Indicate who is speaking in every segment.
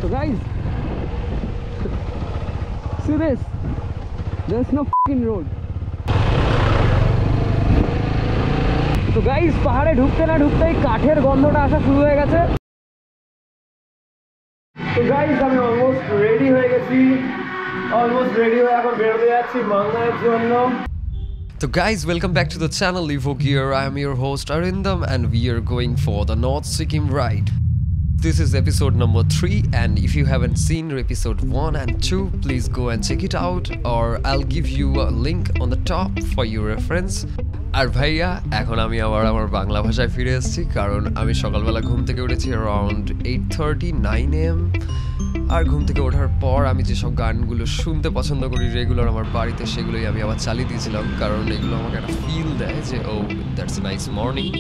Speaker 1: So guys, see this? There's no fucking road. So guys, পাহাড়ে ঢুকতে না ঢুকতেই কাঠের গন্ধটা আসা শুরু হয়ে গেছে। তো গাইস আমি অলমোস্ট রেডি হয়ে গেছি, হয়ে এখন বেরোতে যাচ্ছি মাঙ্গানের জন্য।
Speaker 2: So guys, welcome back to the channel Evo Gear. I am your host Arindam and we are going for the North Sikkim ride. This is episode number 3 and if you haven't seen episode 1 and 2, please go and check it out or I'll give you a link on the top for your reference. আর ভাইয়া এখন আমি আবার আমার বাংলা ভাষায় ফিরে এসেছি কারণ আমি সকালবেলা ঘুম থেকে উঠেছি অ্যারাউন্ড 8:39 AM আর ঘুম থেকে ওঠার পর আমি যেসব গানগুলো শুনতে পছন্দ করি রেগুলার আমার বাড়িতে সেগুলোই আমি আবার চালিয়ে দিয়েছিলাম কারণ এগুলো আমাকে একটা ফিল দেয় যে ও দ্যাটস এ নাইস মর্নিং।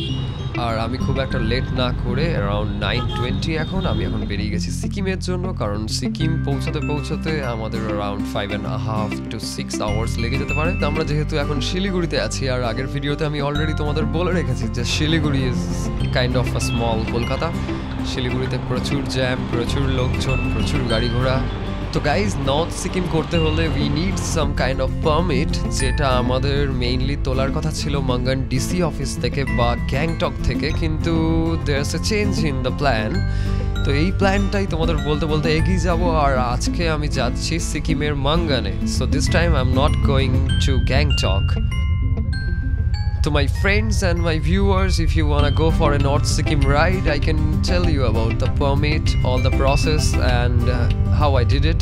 Speaker 2: আর আমি খুব একটা লেট না করে অ্যারাউন্ড 9:20 আমি এখন বেরিয়ে গেছি সিকিমের জন্য কারণ সিকিম পৌঁছতে আমাদের অ্যারাউন্ড 5.5 to 6 আওয়ার্স লেগে যেতে পারে। তো আমরা যেহেতু এখন শিলিগুড়িতে আছি আর আগের ভিডিওতে আমি অলরেডি তোমাদের বলে রেখেছি যে Siliguri is kind of a small Kolkata. শিলিগুড়িতে প্রচুর জ্যাম, প্রচুর লোকজন, প্রচুর গাড়ি ঘোড়া। তো গাইজ নর্থ সিকিম করতে হলে we need some kind of permit যেটা আমাদের মেইনলি তোলার কথা ছিল মাঙ্গান ডিসি অফিস থেকে বা গ্যাংটক থেকে, কিন্তু there's A change in the plan. তো এই প্ল্যানটাই তোমাদের বলতে বলতে এগিয়ে যাব আর আজকে আমি যাচ্ছি সিকিমের মাঙ্গানে। So this time I am not going to Gangtok. To my friends and my viewers, if you wanna go for a North Sikkim ride, I can tell you about the permit, all the process and how I did it.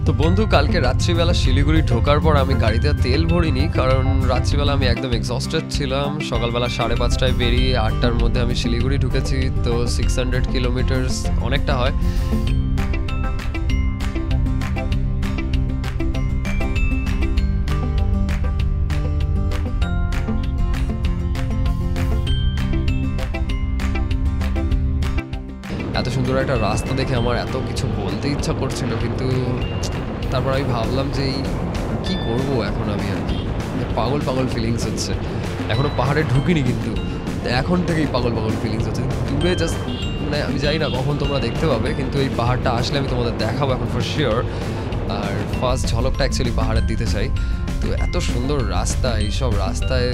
Speaker 2: তো বন্ধু কালকে রাত্রিবেলা শিলিগুড়ি ঢোকার পর আমি গাড়িতে তেল ভরিনি কারণ রাত্রিবেলা আমি একদম এক্সস্টেড ছিলাম। সকালবেলা 5:30 বেরিয়ে 8টার মধ্যে আমি শিলিগুড়ি ঢুকেছি। তো 600 কিলোমিটার্স অনেকটা হয়। এত সুন্দর একটা রাস্তা দেখে আমার এত কিছু বলতে ইচ্ছা করছিল কিন্তু তারপর আমি ভাবলাম যে কি করব এখন আমি আর কি পাগল ফিলিংস হচ্ছে। এখনও পাহাড়ে ঢুকিনি কিন্তু এখন থেকেই পাগল ফিলিংস হচ্ছে। দূরে জাস্ট মানে আমি জানি না কখন তোমরা দেখতে পাবে কিন্তু এই পাহাড়টা আসলে আমি তোমাদের দেখাবো এখন ফর শিওর। আর ফার্স্ট ঝলকটা অ্যাকচুয়ালি পাহাড়ের দিতে চাই। তো এত সুন্দর রাস্তা, এইসব রাস্তায়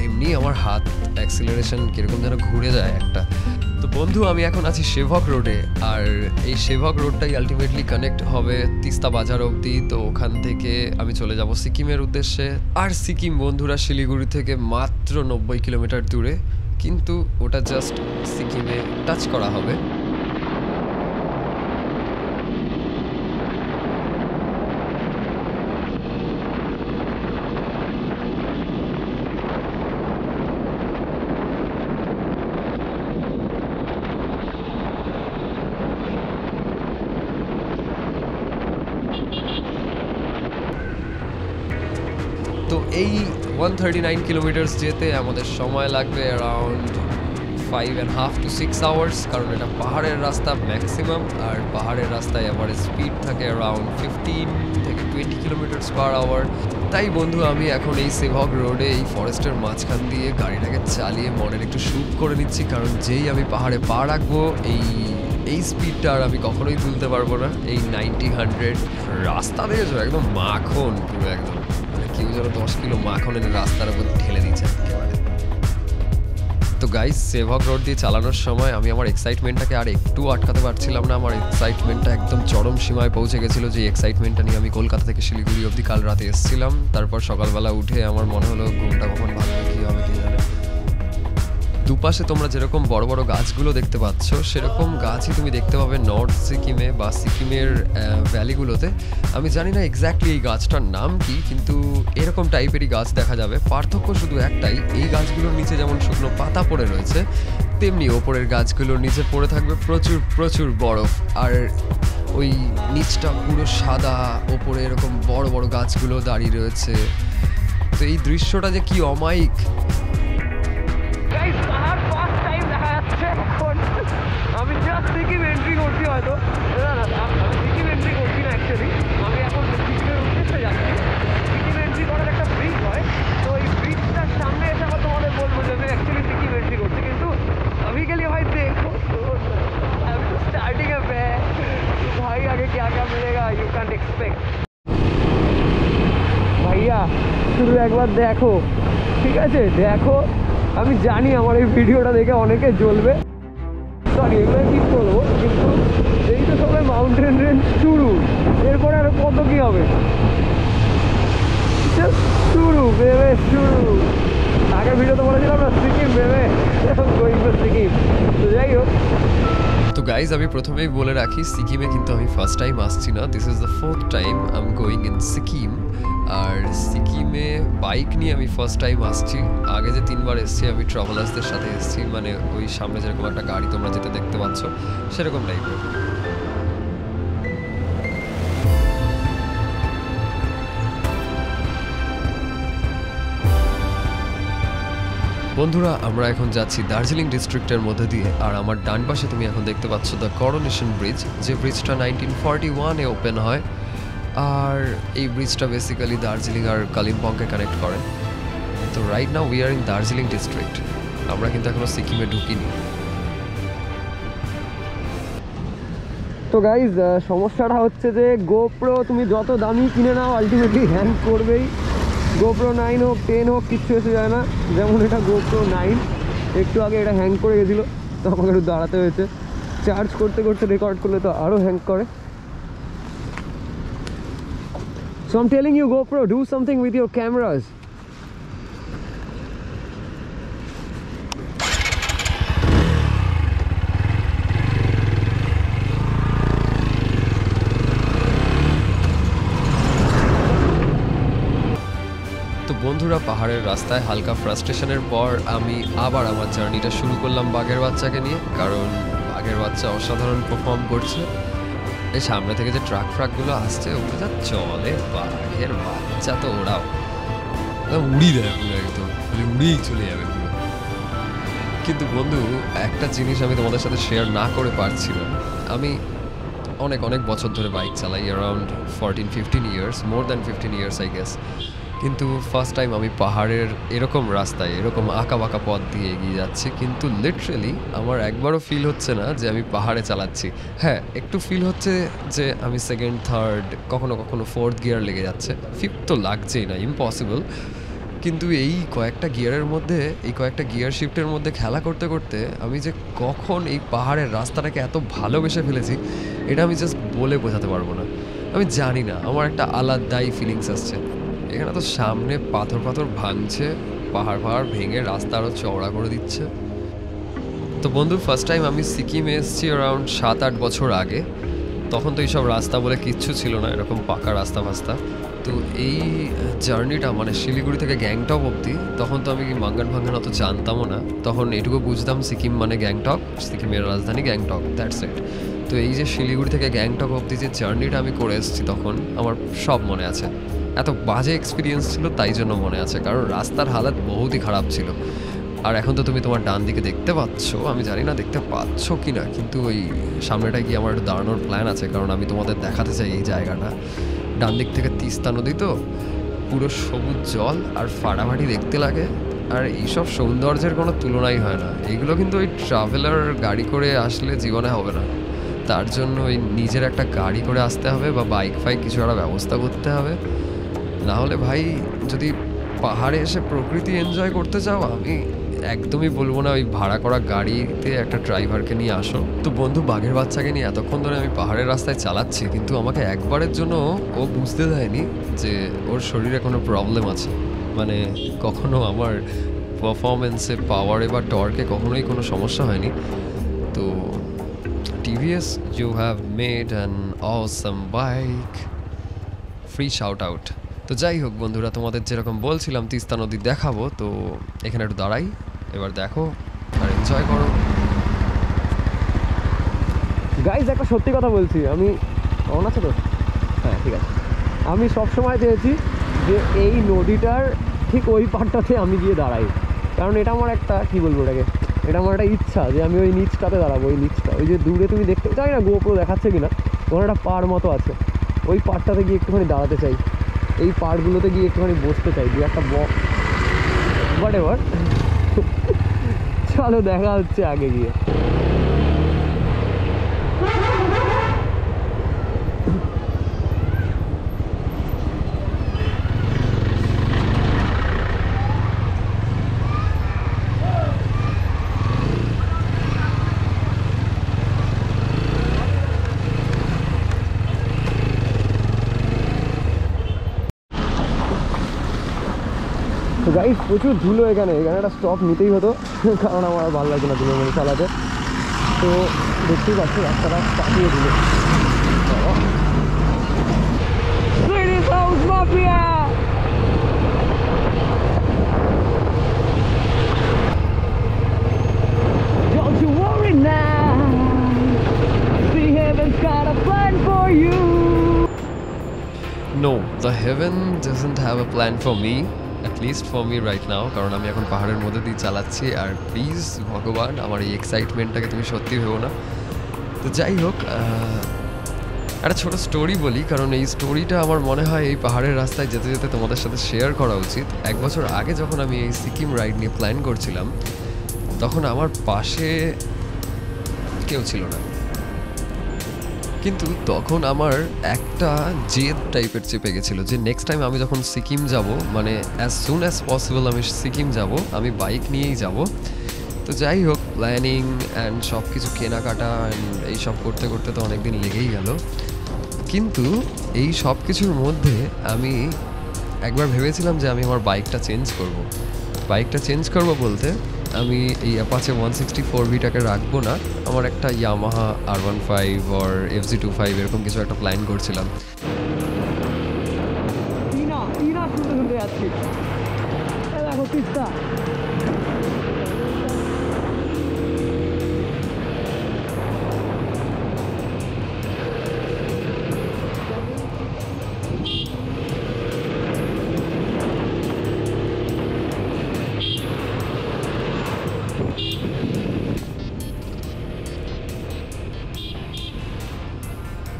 Speaker 2: এমনি আমার হাত অ্যাক্সিলারেশন কীরকম যেন ঘুরে যায় একটা। তো বন্ধু আমি এখন আছি সেভক রোডে আর এই সেভক রোডটাই আলটিমেটলি কানেক্ট হবে তিস্তা বাজার অবধি। তো ওখান থেকে আমি চলে যাব সিকিমের উদ্দেশ্যে। আর সিকিম বন্ধুরা শিলিগুড়ি থেকে মাত্র 90 কিলোমিটার দূরে, কিন্তু ওটা জাস্ট সিকিমে টাচ করা হবে। তো এই 139 কিলোমিটার্স যেতে আমাদের সময় লাগবে অ্যারাউন্ড 5.5 to 6 আওয়ার্স কারণ এটা পাহাড়ের রাস্তা ম্যাক্সিমাম আর পাহাড়ের রাস্তায় অ্যাভারেজ স্পিড থাকে অ্যারাউন্ড 15 থেকে 20 কিলোমিটার্স পার আওয়ার। তাই বন্ধু আমি এখন এই সেভক রোডে এই ফরেস্টের মাঝখান দিয়ে গাড়িটাকে চালিয়ে মনের একটু শ্যুট করে নিচ্ছি কারণ যেই আমি পাহাড়ে পা রাখবো এই স্পিডটা আর আমি কখনোই তুলতে পারবো না। এই 90-100 রাস্তা দেখেছো একদম মাখন, পুরো একদম কেউ যেন 10 কিলো মাখন এনে রাস্তার উপর ঢেলে দিচ্ছে একেবারে। তো গাইস সেভক রোড দিয়ে চালানোর সময় আমি আমার এক্সাইটমেন্টটাকে আর একটু আটকাতে পারছিলাম না। আমার এক্সাইটমেন্টটা একদম চরম সীমায় পৌঁছে গেছিলো। যে এক্সাইটমেন্টটা নিয়ে আমি কলকাতা থেকে শিলিগুড়ি অবধি কাল রাতে এসেছিলাম। তারপর সকালবেলা উঠে আমার মনে হলো ঘুমটা কখন ভাঙবে কী হবে কে জানে। দুপাশে তোমরা যেরকম বড় বড় গাছগুলো দেখতে পাচ্ছ সেরকম গাছই তুমি দেখতে পাবে নর্থ সিকিমে বা সিকিমের ভ্যালিগুলোতে। আমি জানি না এক্স্যাক্টলি এই গাছটার নাম কি, কিন্তু এরকম টাইপেরই গাছ দেখা যাবে। পার্থক্য শুধু একটাই, এই গাছগুলোর নিচে যেমন শুকনো পাতা পড়ে রয়েছে তেমনি ওপরের গাছগুলোর নিচে পড়ে থাকবে প্রচুর বরফ। আর ওই নিচটা পুরো সাদা, ওপরে এরকম বড় বড় গাছগুলো দাঁড়িয়ে রয়েছে। তো এই দৃশ্যটা যে কি অমায়িক।
Speaker 1: আমি জাস্ট সিকিম এন্ট্রি করছি, হয়তো সিকিম এন্ট্রি করছি না অ্যাকচুয়ালি, আমি এখন সিকিমের উদ্দেশ্যে যাচ্ছি। সিকিম এন্ট্রি করার একটা ব্রিজ হয়, তো এই ব্রিজটার সামনে এসে আবার তোমাদের বলবো যে আমি অ্যাকচুয়ালি সিকিম এন্ট্রি করছি। কিন্তু আমি গেলে ভাই দেখো আমি তো স্টার্টিংয়ে you can't expect. ভাইয়া শুধু একবার দেখো, ঠিক আছে? দেখো, আমি জানি আমার এই ভিডিওটা দেখে অনেকে জ্বলবে, সরি এগুলো ঠিক করবো, কিন্তু এই তো সবাই মাউন্টেন রেঞ্জ শুরু, এরপরে আরো কত কি হবে? শুরু ভেবে শুরু। আগের ভিডিওতে বলেছিলাম না সিকিম ভেবে, গোয়িং টু সিকিম। তো যাই হোক,
Speaker 2: তো গাইজ আমি প্রথমেই বলে রাখি, সিকিমে কিন্তু আমি ফার্স্ট টাইম আসছি না, this is the 4th time I am going in Sikkim. আর সিকিমে বাইক নিয়ে আমি ফার্স্ট টাইম আসছি। আগে যে 3বার এসেছি আমি ট্রাভেলার্সদের সাথে এসেছি, মানে ওই সামনে যেরকম একটা গাড়ি তোমরা যেতে দেখতে পাচ্ছ সেরকম টাইপের। বন্ধুরা আমরা এখন যাচ্ছি দার্জিলিং ডিস্ট্রিক্টের মধ্যে দিয়ে, আর আমার ডান পাশে তুমি এখন দেখতে পাচ্ছ দ্য করোনেশন ব্রিজ, যে ব্রিজটা 1941-এ ওপেন হয়। আর এই ব্রিজটা বেসিক্যালি দার্জিলিং আর কালিম্পংকে কানেক্ট করে। তো right now we are in Darjeeling district, আমরা কিন্তু এখনো সিকিমে ঢুকিনি।
Speaker 1: তো গাইজ সমস্যাটা হচ্ছে যে গোপ্রো তুমি যত দামি কিনে নাও আলটিমেটলি হ্যাং করবেই। গোপ্রো 9 হোক 10 হোক কিচ্ছু এসে যায় না। যেমন এটা গোপ্রো 9, একটু আগে এটা হ্যাং করে গেছিলো, তো আমাকে একটু দাঁড়াতে হয়েছে। চার্জ করতে করতে রেকর্ড করলে তো আরও হ্যাং করে। So I'm telling you, GoPro, do something with your cameras.
Speaker 2: তো বন্ধুরা পাহাড়ের রাস্তায় হালকা ফ্রাস্ট্রেশনের পর আমি আবার আমার জার্নিটা শুরু করলাম বাঘের বাচ্চাকে নিয়ে, কারণ বাঘের বাচ্চা অসাধারণ পারফর্ম করছে। এই সামনে থেকে যে ট্রাক ফ্রাকগুলো আসছে ওগুলো যা চলে, বাঘের বাচ্চা তো ওরাও উড়ি দেয় পুরো, একদম উড়িয়েই চলে যাবে পুরো। কিন্তু বন্ধু একটা জিনিস আমি তোমাদের সাথে শেয়ার না করে পারছি না। আমি অনেক অনেক বছর ধরে বাইক চালাই, around 14-15 years, more than 15 years I guess. কিন্তু ফার্স্ট টাইম আমি পাহাড়ের এরকম রাস্তায় এরকম আঁকা বাঁকা পথ দিয়ে এগিয়ে যাচ্ছি, কিন্তু লিটারেলি আমার একবারও ফিল হচ্ছে না যে আমি পাহাড়ে চালাচ্ছি। হ্যাঁ, একটু ফিল হচ্ছে যে আমি সেকেন্ড, থার্ড, কখনো কখনো 4th গিয়ার লেগে যাচ্ছে, 5th তো লাগছেই না, ইম্পসিবল। কিন্তু এই কয়েকটা গিয়ারের মধ্যে, এই কয়েকটা গিয়ার শিফটের মধ্যে খেলা করতে করতে আমি যে কখন এই পাহাড়ের রাস্তাটাকে এত ভালোবেসে ফেলেছি এটা আমি জাস্ট বলে বোঝাতে পারবো না। আমি জানি না, আমার একটা আলাদাই ফিলিংস আসছে। এখানে তো সামনে পাথর পাথর ভাঙছে, পাহাড় ভেঙে রাস্তা আরও চওড়া করে দিচ্ছে। তো বন্ধু ফার্স্ট টাইম আমি সিকিমে এসেছি অ্যারাউন্ড 7-8 বছর আগে। তখন তো এইসব রাস্তা বলে কিচ্ছু ছিল না, এরকম পাকা রাস্তা ফাস্তা। তো এই জার্নিটা মানে শিলিগুড়ি থেকে গ্যাংটক অবধি, তখন তো আমি মাঙ্গান অত জানতামও না। তখন এটুকু বুঝতাম সিকিম মানে গ্যাংটক, সিকিমের রাজধানী গ্যাংটক, দ্যাটস ইট। তো এই যে শিলিগুড়ি থেকে গ্যাংটক অবধি যে জার্নিটা আমি করে এসেছি তখন আমার সব মনে আছে। এত বাজে এক্সপিরিয়েন্স ছিল তাই জন্য মনে আছে, কারণ রাস্তার হালাত বহুতই খারাপ ছিল। আর এখন তো তুমি তোমার ডান দিকে দেখতে পাচ্ছ, আমি জানি না দেখতে পাচ্ছ কি না, কিন্তু ওই সামনেটায় গিয়ে আমার একটু দাঁড়ানোর প্ল্যান আছে, কারণ আমি তোমাদের দেখাতে চাই এই জায়গাটা। ডান দিক থেকে তিস্তা নদী, তো পুরো সবুজ জল আর ফাটাফাটি দেখতে লাগে। আর এইসব সৌন্দর্যের কোনো তুলনাই হয় না। এইগুলো কিন্তু ওই ট্রাভেলার গাড়ি করে আসলে জীবনে হবে না, তার জন্য ওই নিজের একটা গাড়ি করে আসতে হবে বা বাইক ফাইক কিছু একটা ব্যবস্থা করতে হবে। না হলে ভাই যদি পাহাড়ে এসে প্রকৃতি এনজয় করতে চাও, আমি একদমই বলবো না ওই ভাড়া করা গাড়িতে একটা ড্রাইভারকে নিয়ে আসো। তো বন্ধু বাঘের বাচ্চাকে নিয়ে এতক্ষণ ধরে আমি পাহাড়ের রাস্তায় চালাচ্ছি, কিন্তু আমাকে একবারের জন্য ও বুঝতে দেয়নি যে ওর শরীরে কোনো প্রবলেম আছে। মানে কখনো আমার পারফরমেন্সে, পাওয়ারে বা টর্কে কখনোই কোনো সমস্যা হয়নি। তো TVS, you have made an awesome bike, free shout out. তো যাই হোক বন্ধুরা, তোমাদের যেরকম বলছিলাম তিস্তা নদী দেখাবো, তো এখানে একটু দাঁড়াই, এবার দেখো আর এনজয় করো।
Speaker 1: গাইজ একটা সত্যি কথা বলছি, আমি অন আছে তো, হ্যাঁ ঠিক আছে, আমি সবসময় চেয়েছি যে এই নদীটার ঠিক ওই পাড়টাতে আমি গিয়ে দাঁড়াই, কারণ এটা আমার একটা কী বলবো ওটাকে, এটা আমার একটা ইচ্ছা যে আমি ওই নিচটাতে দাঁড়াবো। ওই নিচটা, ওই যে দূরে তুমি দেখতে চাই না গোপ্রো দেখাচ্ছে কিনা, ওখানে একটা পাড় মতো আছে, ওই পাড়টাতে গিয়ে একটুখানি দাঁড়াতে চাই, এই পাড়গুলোতে গিয়ে একটুখানি বসতে চাই, দিয়ে একটা বাট এবার চলো দেখা হচ্ছে আগে গিয়ে। গাইস প্রচুর ধুলো এখানে একটা স্টপ নিতেই হতো কারণ আমার আর ভালো লাগে না ধুলোর মধ্যে চালাতে। তো দেখতেই পাচ্ছি রাস্তাটা কাটিয়ে দিল। Don't you worry now, see heaven's got a plan for you.
Speaker 2: No, the heaven doesn't have a plan for me, at least for me right now, কারণ আমি এখন পাহাড়ের মধ্যে দিয়ে চালাচ্ছি। আর প্লিজ ভগবান আমার এই এক্সাইটমেন্টটাকে তুমি সত্যি ভেবো না। তো যাই হোক, একটা ছোটো স্টোরি বলি, কারণ এই স্টোরিটা আমার মনে হয় এই পাহাড়ের রাস্তায় যেতে যেতে তোমাদের সাথে শেয়ার করা উচিত। 1 বছর আগে যখন আমি এই সিকিম রাইড নিয়ে প্ল্যান করছিলাম, তখন আমার পাশে কেউ ছিল না, কিন্তু তখন আমার একটা জেদ টাইপের চেপে গেছিলো যে নেক্সট টাইম আমি যখন সিকিম যাব, মানে অ্যাজ সুন অ্যাজ পসিবল আমি সিকিম যাব, আমি বাইক নিয়েই যাব। তো যাই হোক, প্ল্যানিং অ্যান্ড সব কিছু কেনাকাটা অ্যান্ড এইসব করতে করতে তো অনেক দিন লেগেই গেল। কিন্তু এই সব কিছুর মধ্যে আমি একবার ভেবেছিলাম যে আমি আমার বাইকটা চেঞ্জ করব বলতে আমি এই অ্যাপাচে 164Vটাকে রাখবো না, আমার একটা ইয়ামাহা R15 or FZ25 এরকম কিছু একটা প্ল্যান করছিলাম।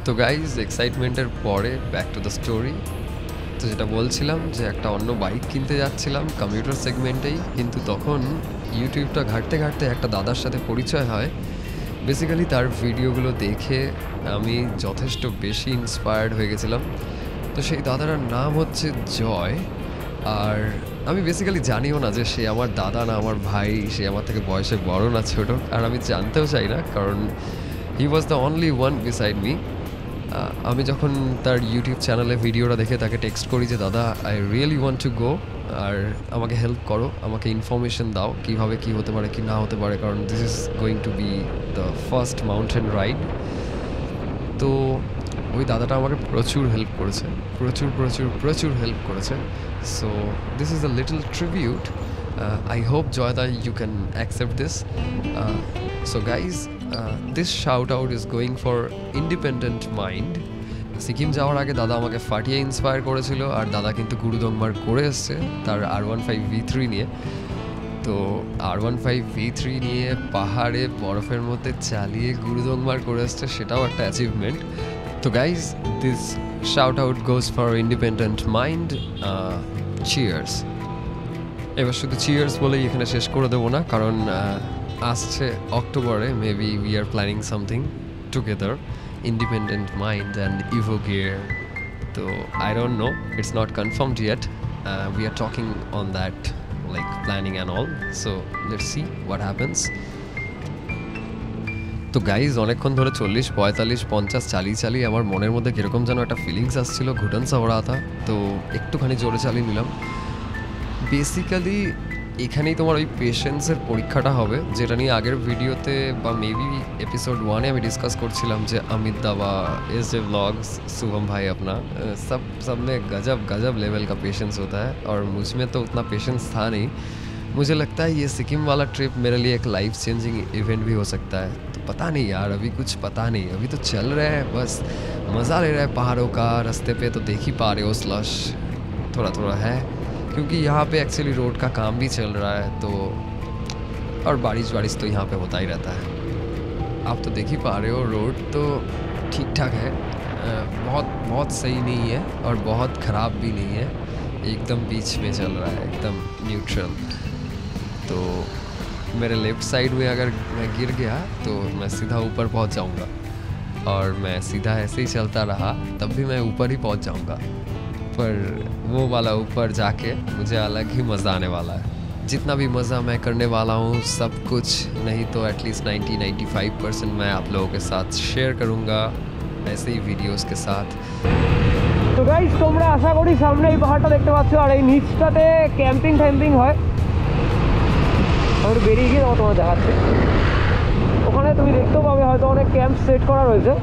Speaker 2: তো গাইজ, এক্সাইটমেন্টের পরে ব্যাক টু দ্য স্টোরি। তো যেটা বলছিলাম যে একটা অন্য বাইক কিনতে যাচ্ছিলাম কমিউটার সেগমেন্টেই, কিন্তু তখন ইউটিউবটা ঘাঁটতে ঘাঁটতে একটা দাদার সাথে পরিচয় হয়। বেসিক্যালি তার ভিডিওগুলো দেখে আমি যথেষ্ট বেশি ইন্সপায়ার্ড হয়ে গেছিলাম। তো সেই দাদাটার নাম হচ্ছে জয়, আর আমি বেসিক্যালি জানিও না যে সে আমার দাদা না আমার ভাই, সে আমার থেকে বয়সে বড় না ছোট, আর আমি জানতেও চাই না, কারণ he was the only one beside me. আমি যখন তার ইউটিউব চ্যানেলে ভিডিওটা দেখে তাকে টেক্সট করি যে দাদা, I really want to go, আর আমাকে হেল্প করো, আমাকে ইনফরমেশন দাও কীভাবে কী হতে পারে কি না হতে পারে, কারণ this is going to B the first mountain ride. তো ওই দাদাটা আমাকে প্রচুর হেল্প করেছে, প্রচুর হেল্প করেছে। So this is a little tribute. I hope Joyda you can accept this. So guys, this shout out is going for Independent Mind. Sikkim যাওয়ার আগে দাদা আমাকে ফাটিয়ে ইন্সপায়ার করেছিল, আর দাদা কিন্তু গুরুদংমার করে এসছে তার R15V3 নিয়ে। তো R15V3 নিয়ে পাহাড়ে বরফের মধ্যে চালিয়ে গুরুদংমার করে এসছে, সেটাও একটা অ্যাচিভমেন্ট। তো guys, this shout out goes for independent mind. Cheers. এবার শুধু চিয়ার্স বলেই এখানে শেষ করে দেবো না, কারণ আসছে অক্টোবরে maybe we are planning something together, independent mind and Evo Gear. তো I don't know, it's not confirmed yet, we are talking on that like planning and all. So let's see what happens. তো guys, অনেকক্ষণ ধরে 40, 45, 50 চালিয়ে আমার মনের মধ্যে কীরকম যেন একটা ফিলিংস আসছিল, ঘুটন সা ওরা থা। তো একটুখানি জোরে চালিয়ে নিলাম। বেসিক্যালি এখানেই তোমার ওই পেশেন্সের পরীক্ষাটা হবে, যেটা নিয়ে আগের ভিডিওতে বা মেবি एपिसोड 1 আমি डिस्कस করছিলাম যে अमित दा व एसजे व्लॉग्स शुभम भाई अपना सब में गजब लेवल का पेशेंस होता है, और मुझ में तो उतना पेशेंस था नहीं। मुझे लगता है ये सिक्किम वाला ट्रिप मेरे लिए एक लाइफ चेंजिंग इवेंट भी हो सकता है। तो पता नहीं यार, अभी कुछ पता नहीं, अभी तो चल रहे हैं, बस मज़ा ले रहे हैं पहाड़ों का। रास्ते पे तो देख ही पा रहे हो स्लश थोड़ा है, क्योंकि यहाँ पे एक्चुअली रोड का काम भी चल रहा है, तो और बारिश तो यहाँ पे होता ही रहता है। आप तो देख ही पा रहे हो, रोड तो ठीक ठाक है, बहुत सही नहीं है और बहुत ख़राब भी नहीं है, एकदम बीच में चल रहा है, एकदम न्यूट्रल। तो मेरे लेफ़्ट साइड में अगर मैं गिर गया तो मैं सीधा ऊपर पहुँच जाऊँगा, और मैं सीधा ऐसे ही चलता रहा तब भी मैं ऊपर ही पहुँच जाऊँगा। पर वो वाला ऊपर जाके मुझे अलग ही मज़ा आने वाला है। जितना भी मज़ा मैं करने वाला हूँ, सब कुछ नहीं तो एटलीस्ट 90-95% मैं आप लोगों के साथ शेयर करूँगा ऐसे ही वीडियोस के साथ।
Speaker 1: তো গাইস তোমরা আশা করি সামনে এই পাহাড়টা দেখতে পাচ্ছ, আর এই নিচটাতে ক্যাম্পিং ট্যাম্পিং হয়। আমি বেরিয়ে গিয়ে তোমার দেখাচ্ছি, ওখানে তুমি দেখতেও পাবে হয়তো অনেক ক্যাম্প সেট করা রয়েছে।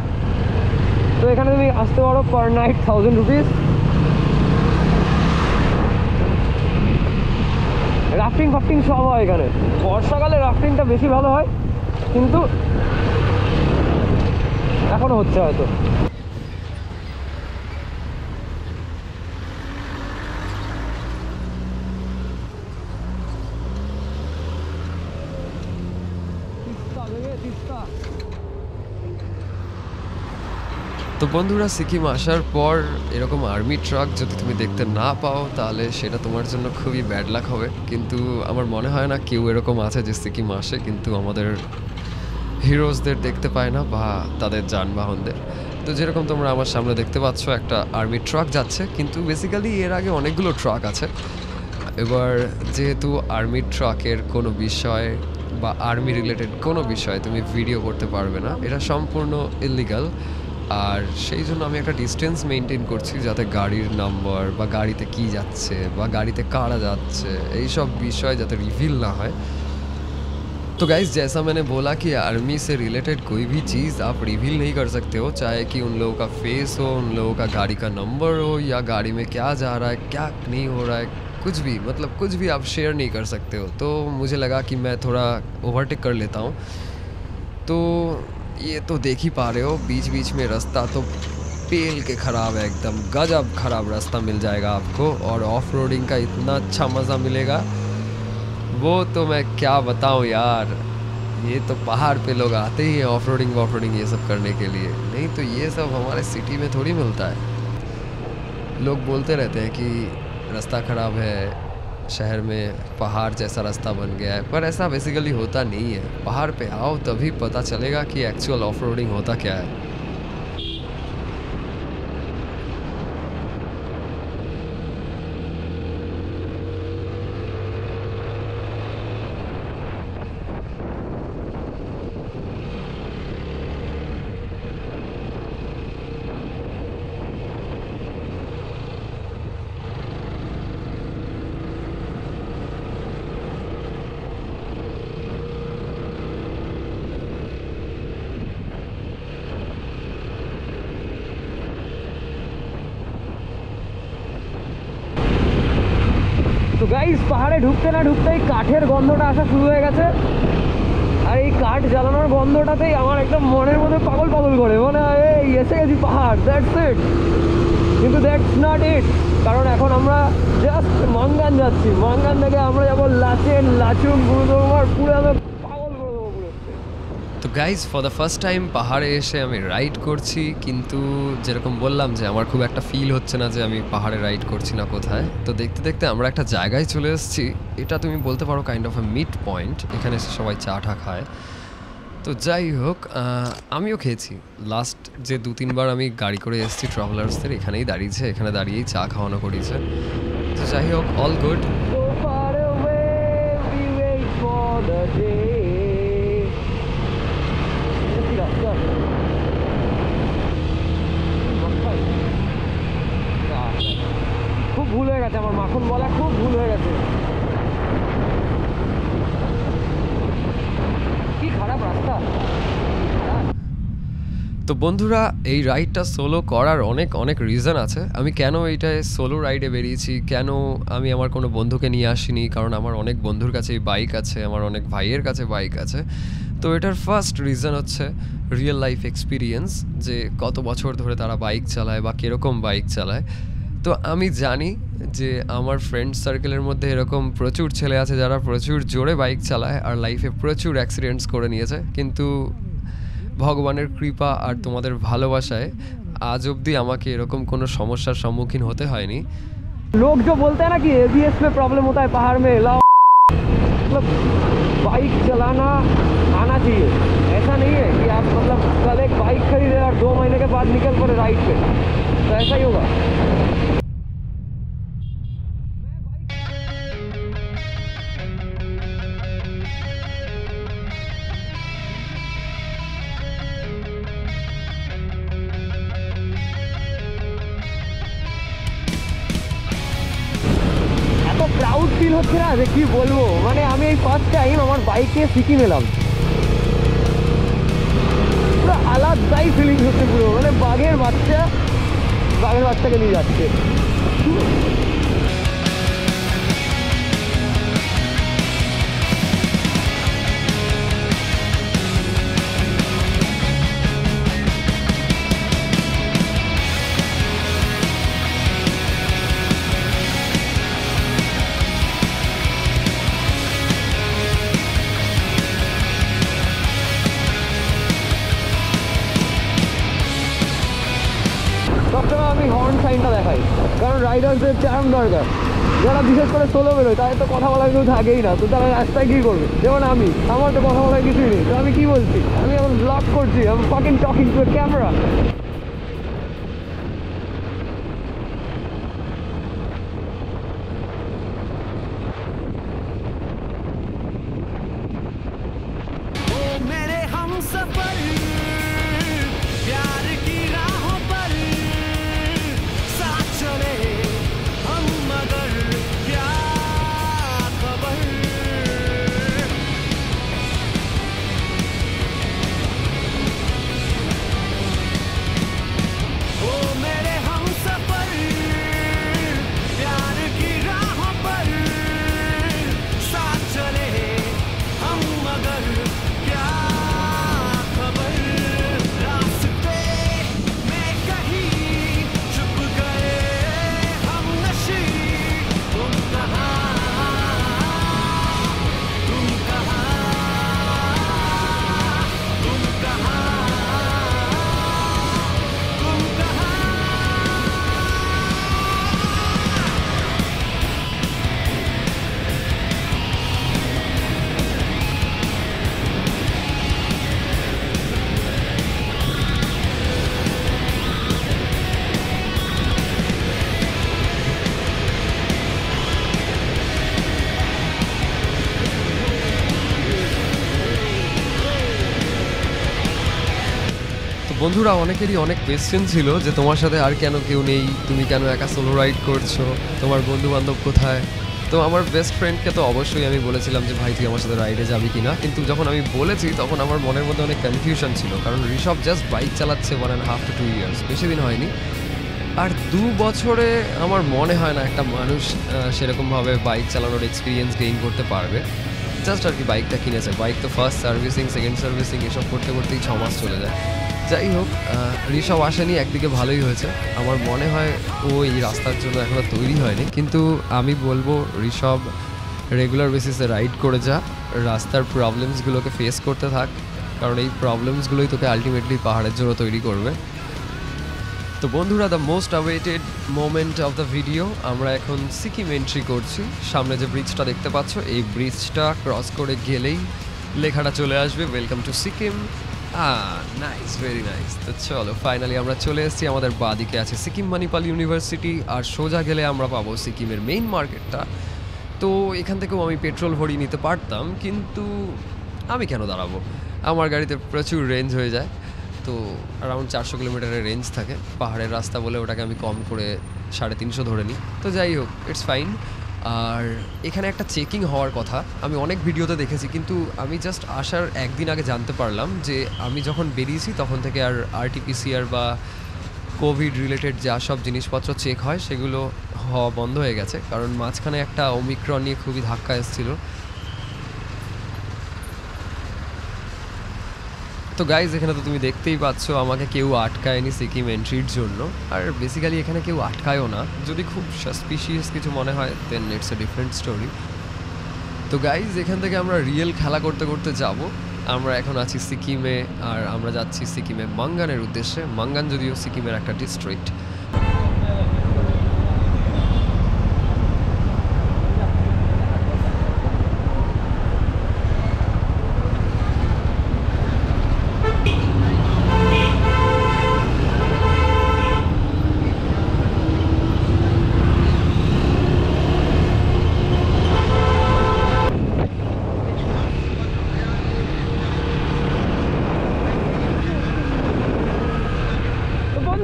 Speaker 1: তো এখানে তুমি আসতে পারো পার নাইট 1000 রুপিস। রাফটিং ফাফটিং সব হয় এখানে। বর্ষাকালে রাফটিংটা বেশি ভালো হয়, কিন্তু এখনো হচ্ছে হয়তো।
Speaker 2: তো বন্ধুরা, সিকিম আসার পর এরকম আর্মি ট্রাক যদি তুমি দেখতে না পাও তাহলে সেটা তোমার জন্য খুবই ব্যাড লাক হবে। কিন্তু আমার মনে হয় না কেউ এরকম আছে যে সিকিম আসে কিন্তু আমাদের হিরোজদের দেখতে পায় না বা তাদের যানবাহনদের। তো যেরকম তোমরা আমার সামনে দেখতে পাচ্ছ একটা আর্মি ট্রাক যাচ্ছে, কিন্তু বেসিক্যালি এর আগে অনেকগুলো ট্রাক আছে। এবার যেহেতু আর্মি ট্রাকের কোনো বিষয় বা আর্মি রিলেটেড কোনো বিষয় তুমি ভিডিও করতে পারবে না, এটা সম্পূর্ণ ইলিগাল। আর সেই জন্য আমি একটা ডিস্টেন্স মেনটেন করছি যাতে গাড়ির নাম্বার বা গাড়িতে কি যাচ্ছে বা গাড়িতে কারা যাচ্ছে এই সব বিষয় যাতে रिवील ना হয়। तो गाइस जैसा मैंने बोला कि आर्मी से रिलेटेड कोई भी चीज़ आप रिवील नहीं कर सकते हो, चाहे कि उन लोगों का फेस हो, उन लोगों का गाड़ी का नंबर हो, या गाड़ी में क्या जा रहा है क्या नहीं हो रहा है, कुछ भी मतलब कुछ भी आप शेयर नहीं कर सकते हो। तो मुझे लगा कि मैं थोड़ा ओवरटेक कर लेता हूँ। तो ये तो देख ही पा रहे हो, बीच बीच में रास्ता तो पेल के ख़राब है, एकदम गजब ख़राब रास्ता मिल जाएगा आपको। और ऑफ रोडिंग का इतना अच्छा मज़ा मिलेगा वो तो मैं क्या बताऊँ यार। ये तो पहाड़ पे लोग आते ही हैं ऑफ रोडिंग ये सब करने के लिए, नहीं तो ये सब हमारे सिटी में थोड़ी मिलता है। लोग बोलते रहते हैं कि रास्ता ख़राब है, शहर में पहाड़ जैसा रास्ता बन गया है, पर ऐसा बेसिकली होता नहीं है। पहाड़ पे आओ तभी पता चलेगा कि एक्चुअल ऑफ रोडिंग होता क्या है।
Speaker 1: তো গাইস পাহাড়ে ঢুকতে না ঢুকতেই কাঠের গন্ধটা আসা শুরু হয়ে গেছে, আর এই কাঠ জ্বালানোর গন্ধটাতেই আমার একদম মনের মধ্যে পাগল পাগল করে, মানে এই এসে গেছি পাহাড়, দ্যাটস ইট। কিন্তু দ্যাটস নট ইট, কারণ এখন আমরা জাস্ট মাঙ্গান যাচ্ছি। মাঙ্গান থেকে আমরা যাবো লাচেন, লাচুং, গুরুদরবার, পুরো একদম পাগল করে দেবো পুরো।
Speaker 2: তো guys for the first time পাহাড়ে এসে আমি রাইড করছি, কিন্তু যেরকম বললাম যে আমার খুব একটা ফিল হচ্ছে না যে আমি পাহাড়ে রাইড করছি না কোথায়। তো দেখতে দেখতে আমরা একটা জায়গায় চলে এসেছি, এটা তুমি বলতে পারো kind of A mid point, এখানে এসে সবাই চা টা খায়। তো যাই হোক, আমিও খেয়েছি। লাস্ট যে 2-3 বার আমি গাড়ি করে এসেছি ট্রাভেলার্সদের, এখানেই দাঁড়িয়েছে, এখানে দাঁড়িয়েই চা খাওয়ানো করিয়েছে। তো যাই হোক, all good.
Speaker 1: So far away, we wait for the day. খুব ভুল হয়ে গেছে আমার, মাখন বলা খুব ভুল হয়ে গেছে। কি খারাপ রাস্তা।
Speaker 2: তো বন্ধুরা, এই রাইডটা সোলো করার অনেক অনেক রিজন আছে। আমি কেন এইটায় সোলো রাইডে বেরিয়েছি, কেন আমি আমার কোনো বন্ধুকে নিয়ে আসিনি, কারণ আমার অনেক বন্ধুর কাছে বাইক আছে, আমার অনেক ভাইয়ের কাছে বাইক আছে। তো এটার ফার্স্ট রিজন হচ্ছে রিয়েল লাইফ এক্সপিরিয়েন্স, যে কত বছর ধরে তারা বাইক চালায় বা কীরকম বাইক চালায়। তো আমি জানি যে আমার ফ্রেন্ড সার্কেলের মধ্যে এরকম প্রচুর ছেলে আছে যারা প্রচুর জোরে বাইক চালায় আর লাইফে প্রচুর অ্যাক্সিডেন্টস করে নিয়েছে, কিন্তু ভগবানের কৃপা আর তোমাদের ভালোবাসায় আজ অবধি আমাকে এরকম কোনো সমস্যার সম্মুখীন হতে হয়নি।
Speaker 1: लोग जो बोलते हैं ना कि ABS में प्रॉब्लम होता है पहाड़ में, मतलब बाइक चलाना आना चाहिए। ऐसा नहीं है कि आप मतलब कल एक बाइक खरीदे और 2 महीने के बाद निकल पड़े राइड पे, तो ऐसा ही होगा। ফিল হচ্ছে না যে কি বলবো, মানে আমি এই ফার্স্ট টাইম আমার বাইকে সিকিম এলাম, পুরো আলাদাই ফিলিংস হচ্ছে পুরো, মানে বাঘের বাচ্চাকে নিয়ে যাচ্ছে। সবসময় আমি হর্ন সাইনটা দেখাই, কারণ রাইডারদের চার্ম দরকার। যারা বিশেষ করে সোলো বেরোয় তাদের তো কথা বলার কেউ থাকেই না, তো তারা রাস্তায় কী করবে? যেমন আমার তো কথা বলার কিছুই নেই, তো আমি কি বলছি? আমি এখন ব্লগ করছি, আমি ফাকিং টকিং টু ক্যামেরা।
Speaker 2: বন্ধুরা, অনেকেরই অনেক কোয়েশ্চেন ছিল যে তোমার সাথে আর কেন কেউ নেই, তুমি কেন একা সোলো রাইড করছো, তোমার বন্ধু বান্ধব কোথায়? তো আমার বেস্ট ফ্রেন্ডকে তো অবশ্যই আমি বলেছিলাম যে ভাই তুই আমার সাথে রাইডে যাবি কিনা, কিন্তু যখন আমি বলেছি তখন আমার মনের মধ্যে অনেক কনফিউশন ছিল, কারণ ঋষভ জাস্ট বাইক চালাচ্ছে 1.5 to 2 years, বেশি দিন হয়নি। আর 2 বছরে আমার মনে হয় না একটা মানুষ সেরকমভাবে বাইক চালানোর এক্সপিরিয়েন্স গেইন করতে পারবে। জাস্ট আর কি বাইকটা কিনেছে, বাইক তো ফার্স্ট সার্ভিসিং, সেকেন্ড সার্ভিসিং এসব করতে করতেই 6 মাস চলে যায়। যাই হোক, ঋষভ আসেনি, একদিকে ভালোই হয়েছে। আমার মনে হয় ও এই রাস্তার জন্য এখনও তৈরি হয়নি, কিন্তু আমি বলবো ঋষভ রেগুলার বেসিসে রাইড করে যা, রাস্তার প্রবলেমসগুলোকে ফেস করতে থাক, কারণ এই প্রবলেমসগুলোই তোকে আলটিমেটলি পাহাড়ের জন্য তৈরি করবে। তো বন্ধুরা, the most awaited moment of the video, আমরা এখন সিকিম এন্ট্রি করছি। সামনে যে ব্রিজটা দেখতে পাচ্ছ, এই ব্রিজটা ক্রস করে গেলেই লেখাটা চলে আসবে welcome to Sikkim. Nice, very nice. তো চলো, ফাইনালি আমরা চলে এসেছি। আমাদের বাঁদিকে আছে সিকিম মণিপাল ইউনিভার্সিটি, আর সোজা গেলে আমরা পাবো সিকিমের মেইন মার্কেটটা। তো এখান থেকেও আমি পেট্রোল ভরিয়ে নিতে পারতাম, কিন্তু আমি কেন দাঁড়াবো? আমার গাড়িতে প্রচুর রেঞ্জ হয়ে যায়, তো অ্যারাউন্ড 400 কিলোমিটারের রেঞ্জ থাকে। পাহাড়ের রাস্তা বলে ওটাকে আমি কম করে 350 ধরে নিই। তো যাই হোক, ইটস ফাইন। আর এখানে একটা চেকিং হওয়ার কথা, আমি অনেক ভিডিওতে দেখেছি, কিন্তু আমি জাস্ট আসার একদিন আগে জানতে পারলাম যে আমি যখন বেরিয়েছি তখন থেকে আর RT-PCR বা কোভিড রিলেটেড যা সব জিনিসপত্র চেক হয় সেগুলো হওয়া বন্ধ হয়ে গেছে, কারণ মাঝখানে একটা ওমিক্রন নিয়ে খুবই ধাক্কা এসেছিলো। তো গাইজ, এখানে তো তুমি দেখতেই পাচ্ছ আমাকে কেউ আটকায়নি সিকিম এন্ট্রির জন্য, আর বেসিক্যালি এখানে কেউ আটকায়ও না। যদি খুব সাসপিশিয়াস কিছু মনে হয় দেন ইটস এ ডিফারেন্ট স্টোরি। তো গাইজ, এখান থেকে আমরা রিয়েল খেলা করতে করতে যাব। আমরা এখন আছি সিকিমে, আর আমরা যাচ্ছি সিকিমে মাঙ্গানের উদ্দেশ্যে। মাঙ্গান যদিও সিকিমের একটা ডিস্ট্রিক্ট।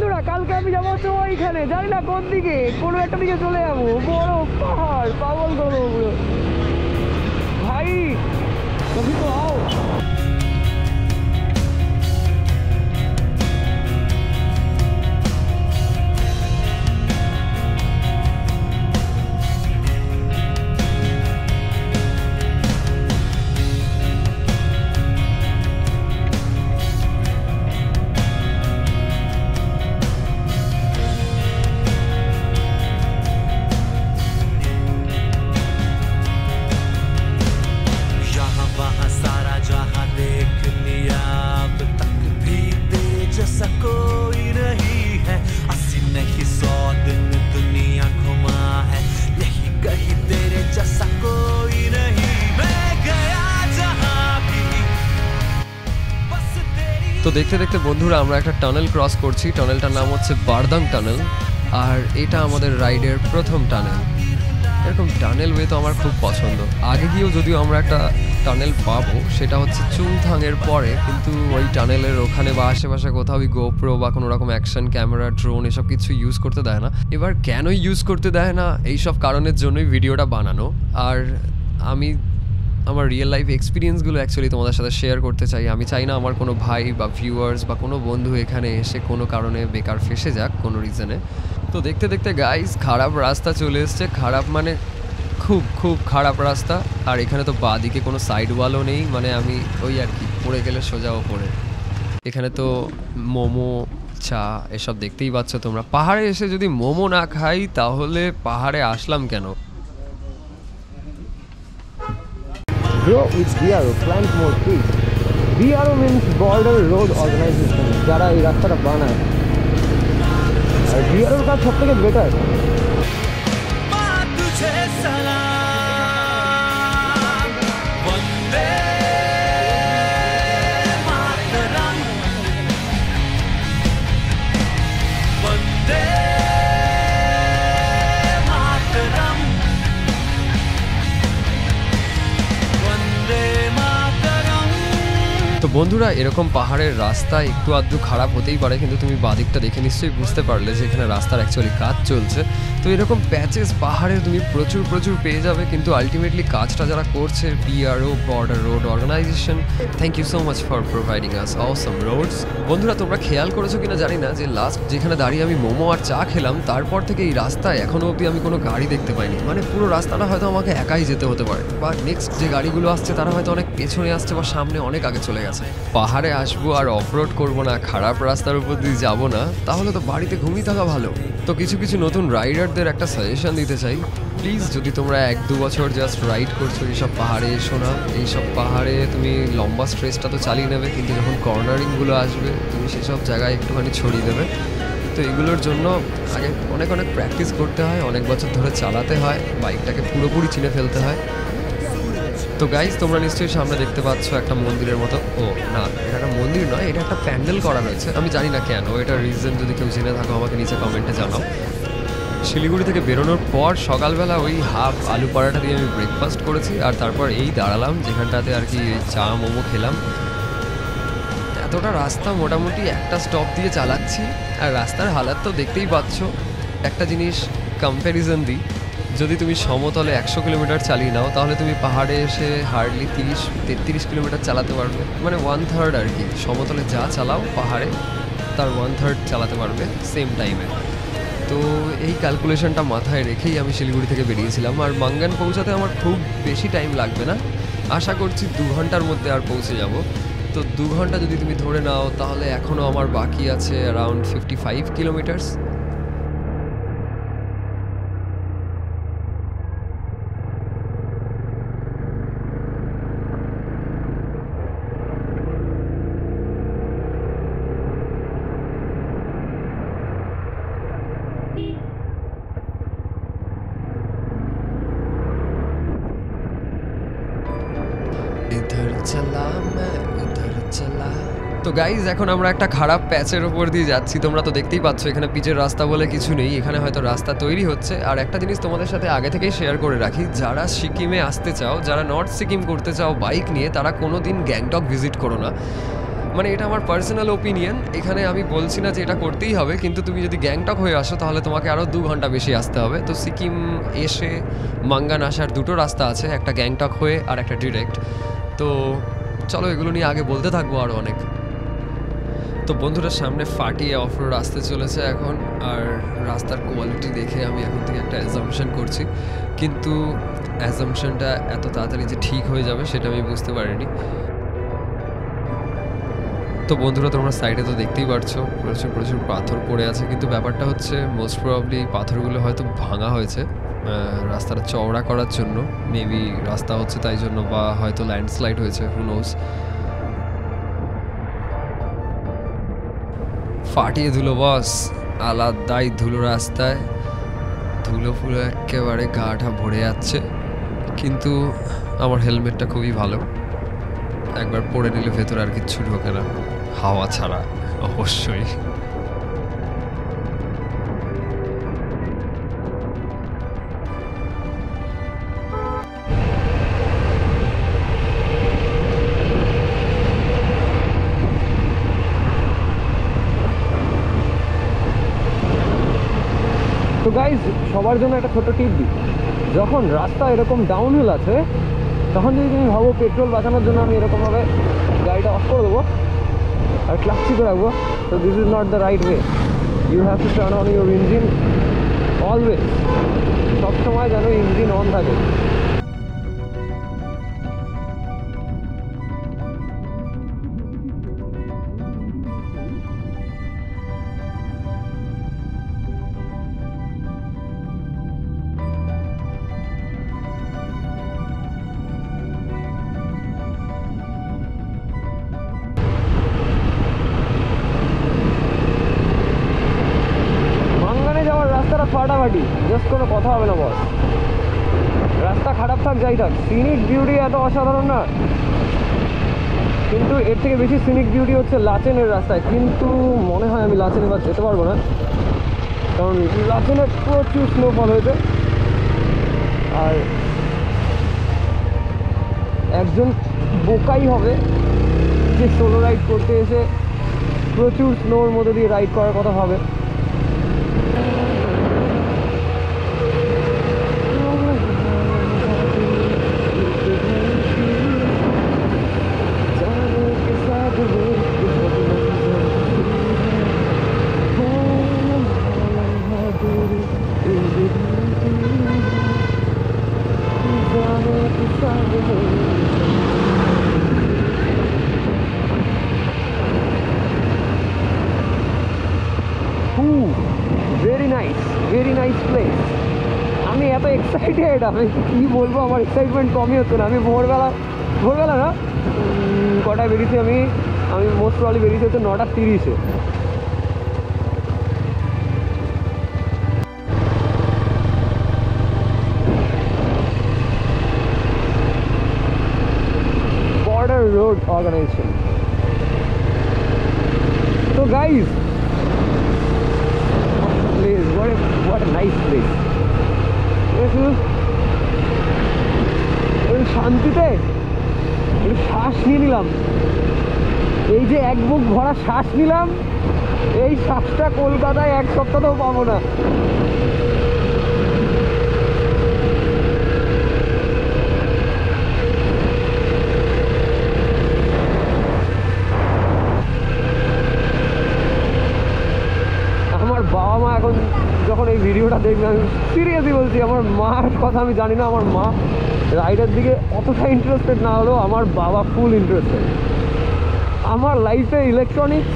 Speaker 1: বন্ধুরা কালকে আমি যাবো তো ওইখানে, জানি না কোন দিকে, কোনো একটা দিকে চলে যাবো, বড় পাহাড়, পাগল করবো পুরো ভাই। কবি তো আও।
Speaker 2: তো দেখতে দেখতে বন্ধুরা আমরা একটা টানেল ক্রস করছি। টানেলটার নাম হচ্ছে বারদাং টানেল, আর এটা আমাদের রাইডের প্রথম টানেল। এরকম টানেল ওয়ে তো আমার খুব পছন্দ। আগে গিয়েও যদিও আমরা একটা টানেল পাবো, সেটা হচ্ছে চুংথাংয়ের পরে, কিন্তু ওই টানেলের ওখানে বা আশেপাশে কোথাও গোপ্রো বা কোনো রকম অ্যাকশন ক্যামেরা, ড্রোন এসব কিছু ইউজ করতে দেয় না। এবার কেন ইউজ করতে দেয় না, এইসব কারণের জন্যই ভিডিওটা বানানো। আর আমি আমার রিয়েল লাইফ এক্সপিরিয়েন্সগুলো অ্যাকচুয়ালি তোমাদের সাথে শেয়ার করতে চাই। আমি চাই না আমার কোনো ভাই বা ভিউয়ার্স বা কোনো বন্ধু এখানে এসে কোনো কারণে বেকার ফেসে যাক কোনো রিজনে। তো দেখতে দেখতে গাইস খারাপ রাস্তা চলে এসছে। খারাপ মানে খুব খুব খারাপ রাস্তা। আর এখানে তো বাঁদিকে কোনো সাইড ওয়ালও নেই, মানে আমি ওই আর কি পড়ে গেলে সোজা ওপরে। এখানে তো মোমো, চা এসব দেখতেই পাচ্ছ তোমরা। পাহাড়ে এসে যদি মোমো না খাই তাহলে পাহাড়ে আসলাম কেন?
Speaker 1: Grow with BRO, plant more trees. BRO means Border Road Organization, যারা এই রাস্তাটা বানায়। আর BROর কাজ সব থেকে বেটার।
Speaker 2: তো বন্ধুরা এরকম পাহাড়ের রাস্তা একটু আধটু খারাপ হতেই পারে, কিন্তু তুমি বাদিকটা দেখে নিশ্চয়ই বুঝতে পারলে যে এখানে রাস্তার অ্যাকচুয়ালি কাজ চলছে। তো এরকম প্যাচেস পাহাড়ে তুমি প্রচুর প্রচুর পেয়ে যাবে, কিন্তু আলটিমেটলি কাজটা যারা করছে BRO, border road organisation, thank you so much for providing us awesome roads. বন্ধুরা তোমরা খেয়াল করেছো কিনা জানি না, যে লাস্ট যেখানে দাঁড়িয়ে আমি মোমো আর চা খেলাম, তারপর থেকে এই রাস্তায় এখনো অবধি আমি কোনো গাড়ি দেখতে পাইনি। মানে পুরো রাস্তাটা হয়তো আমাকে একাই যেতে হতে পারে, বা নেক্সট যে গাড়িগুলো আসছে তারা হয়তো অনেক পেছনে আসছে বা সামনে অনেক আগে চলে গেছে। পাহাড়ে আসবো আর অফরোড করবো না, খারাপ রাস্তার উপর দিয়ে যাবো না, তাহলে তো বাড়িতে ঘুমিয়ে থাকা ভালো। তো কিছু কিছু নতুন রাইডারদের একটা সাজেশন দিতে চাই, প্লিজ যদি তোমরা 1-2 বছর জাস্ট রাইড করছো এইসব পাহাড়ে এসো না। এইসব পাহাড়ে তুমি লম্বা স্ট্রেচটা তো চালিয়ে নেবে, কিন্তু যখন কর্নারিংগুলো আসবে তুমি সেসব জায়গায় একটুখানি ছড়িয়ে দেবে। তো এগুলোর জন্য আগে অনেক অনেক প্র্যাকটিস করতে হয়, অনেক বছর ধরে চালাতে হয়, বাইকটাকে পুরোপুরি চিনে ফেলতে হয়। তো গাইজ তোমরা নিশ্চয়ই সামনে দেখতে পাচ্ছ একটা মন্দিরের মতো। ও না, এটা একটা মন্দির নয়, এটা একটা প্যান্ডেল করা রয়েছে। আমি জানি না কেন, এটার রিজন যদি কেউ জেনে থাকো আমাকে নিচে কমেন্টে জানাও। শিলিগুড়ি থেকে বেরোনোর পর সকালবেলা ওই হাফ আলু পরাটা দিয়ে আমি ব্রেকফাস্ট করেছি, আর তারপর এই দাঁড়ালাম যেখানটাতে আর কি চা মোমো খেলাম। এতটা রাস্তা মোটামুটি একটা স্টপ দিয়ে চালাচ্ছি, আর রাস্তার হালাত তো দেখতেই পাচ্ছ। একটা জিনিস কম্প্যারিজন দিই, যদি তুমি সমতলে 100 কিলোমিটার চালিয়ে নাও, তাহলে তুমি পাহাড়ে এসে হার্ডলি 30-33 কিলোমিটার চালাতে পারবে, মানে 1/3 আর কি। সমতলে যা চালাও পাহাড়ে তার 1/3 চালাতে পারবে সেম টাইমে। তো এই ক্যালকুলেশনটা মাথায় রেখেই আমি শিলিগুড়ি থেকে বেরিয়েছিলাম। আর মাঙ্গান পৌঁছাতে আমার খুব বেশি টাইম লাগবে না, আশা করছি 2 ঘন্টার মধ্যে আর পৌঁছে যাব। তো 2 ঘন্টা যদি তুমি ধরে নাও, তাহলে এখনও আমার বাকি আছে অ্যারাউন্ড 55 কিলোমিটার্স। তো গাইজ এখন আমরা একটা খারাপ প্যাচের ওপর দিয়ে যাচ্ছি। তোমরা তো দেখতেই পাচ্ছ এখানে পিচের রাস্তা বলে কিছু নেই, এখানে হয়তো রাস্তা তৈরি হচ্ছে। আর একটা জিনিস তোমাদের সাথে আগে থেকেই শেয়ার করে রাখি, যারা সিকিমে আসতে চাও, যারা নর্থ সিকিম করতে চাও বাইক নিয়ে, তারা কোনো দিন গ্যাংটক ভিজিট করো না। মানে এটা আমার পার্সোনাল ওপিনিয়ন, এখানে আমি বলছি না যে এটা করতেই হবে, কিন্তু তুমি যদি গ্যাংটক হয়ে আসো তাহলে তোমাকে আরও 2 ঘন্টা বেশি আসতে হবে। তো সিকিম এসে মাঙ্গান আসার দুটো রাস্তা আছে, একটা গ্যাংটক হয়ে আর একটা ডিরেক্ট। তো চলো এগুলো নিয়ে আগে বলতে থাকবো আরও অনেক। তো বন্ধুরা সামনে ফাটিয়ে অফ রোড আসতে চলেছে এখন, আর রাস্তার কোয়ালিটি দেখে আমি এখন থেকে একটা অ্যাজাম্পশন করছি, কিন্তু অ্যাজাম্পশনটা এত তাড়াতাড়ি যে ঠিক হয়ে যাবে সেটা আমি বুঝতে পারিনি। তো বন্ধুরা তোমরা সাইডে তো দেখতেই পারছো প্রচুর প্রচুর পাথর পড়ে আছে, কিন্তু ব্যাপারটা হচ্ছে মোস্ট প্রবাবলি পাথরগুলো হয়তো ভাঙা হয়েছে রাস্তাটা চওড়া করার জন্য, মেবি রাস্তা হচ্ছে তাই জন্য, বা হয়তো ল্যান্ডস্লাইড হয়েছে, হু নোজ। ফাটিয়ে ধুলো বস, আলাদাই ধুলো রাস্তায়, ধুলো ফুলো একেবারে গাটা ভরে যাচ্ছে, কিন্তু আমার হেলমেটটা খুবই ভালো, একবার পরে নিলে ভেতরে আর কিচ্ছু ঢোকে না, হাওয়া ছাড়া অবশ্যই।
Speaker 1: তো গাইজ সবার জন্য একটা ছোট টিপ দিই, যখন রাস্তা এরকম ডাউনহিল আছে তখন যদি তুমি ভাবো পেট্রোল বাঁচানোর জন্য আমি এরকমভাবে গাড়িটা অফ করে দেবো আর ক্লাচ চিপে রাখবো, তো this is not the right way. You have to turn on your engine always, সবসময় যেন ইঞ্জিন অন থাকে। রাস্তাটা ফাটাফাটি, জাস্ট কোনো কথা হবে না বস, রাস্তা খারাপ থাক যাই থাক, সিনিক বিউটি এত অসাধারণ না, কিন্তু এর থেকে বেশি সিনিক বিউটি হচ্ছে লাচেনের রাস্তায়, কিন্তু মনে হয় আমি লাচেন এবার যেতে পারবো না, কারণ লাচেনে প্রচুর স্নোফল হয়েছে, আর একজন বোকাই হবে যে সোলো রাইড করতে এসে প্রচুর স্নোর মধ্যে দিয়ে রাইড করার কথা ভাবে। Very nice place. আমি এত এক্সাইটেড, আমি কী বলবো, আমার এক্সাইটমেন্ট কমই হচ্ছে না। আমি ভোরবেলা না, কটায় বেরিয়েছি আমি মোস্ট প্রবলি বেরিয়েছি হচ্ছে 9:30-এ। Border road organisation. তো guys, what a nice place. শান্তিতে একটু শ্বাস নিয়ে নিলাম, এই যে এক বুক ভরা শ্বাস নিলাম, এই শ্বাসটা কলকাতায় এক সপ্তাহও পাবো না। আমার বাবা মা এখন যখন এই ভিডিওটা দেখবে, আমি সিরিয়াসলি বলছি, আমার মার কথা আমি জানি না, আমার মা রাইডের দিকে অতটা ইন্টারেস্টেড না হলেও আমার বাবা ফুল ইন্টারেস্টেড। আমার লাইফে ইলেকট্রনিক্স,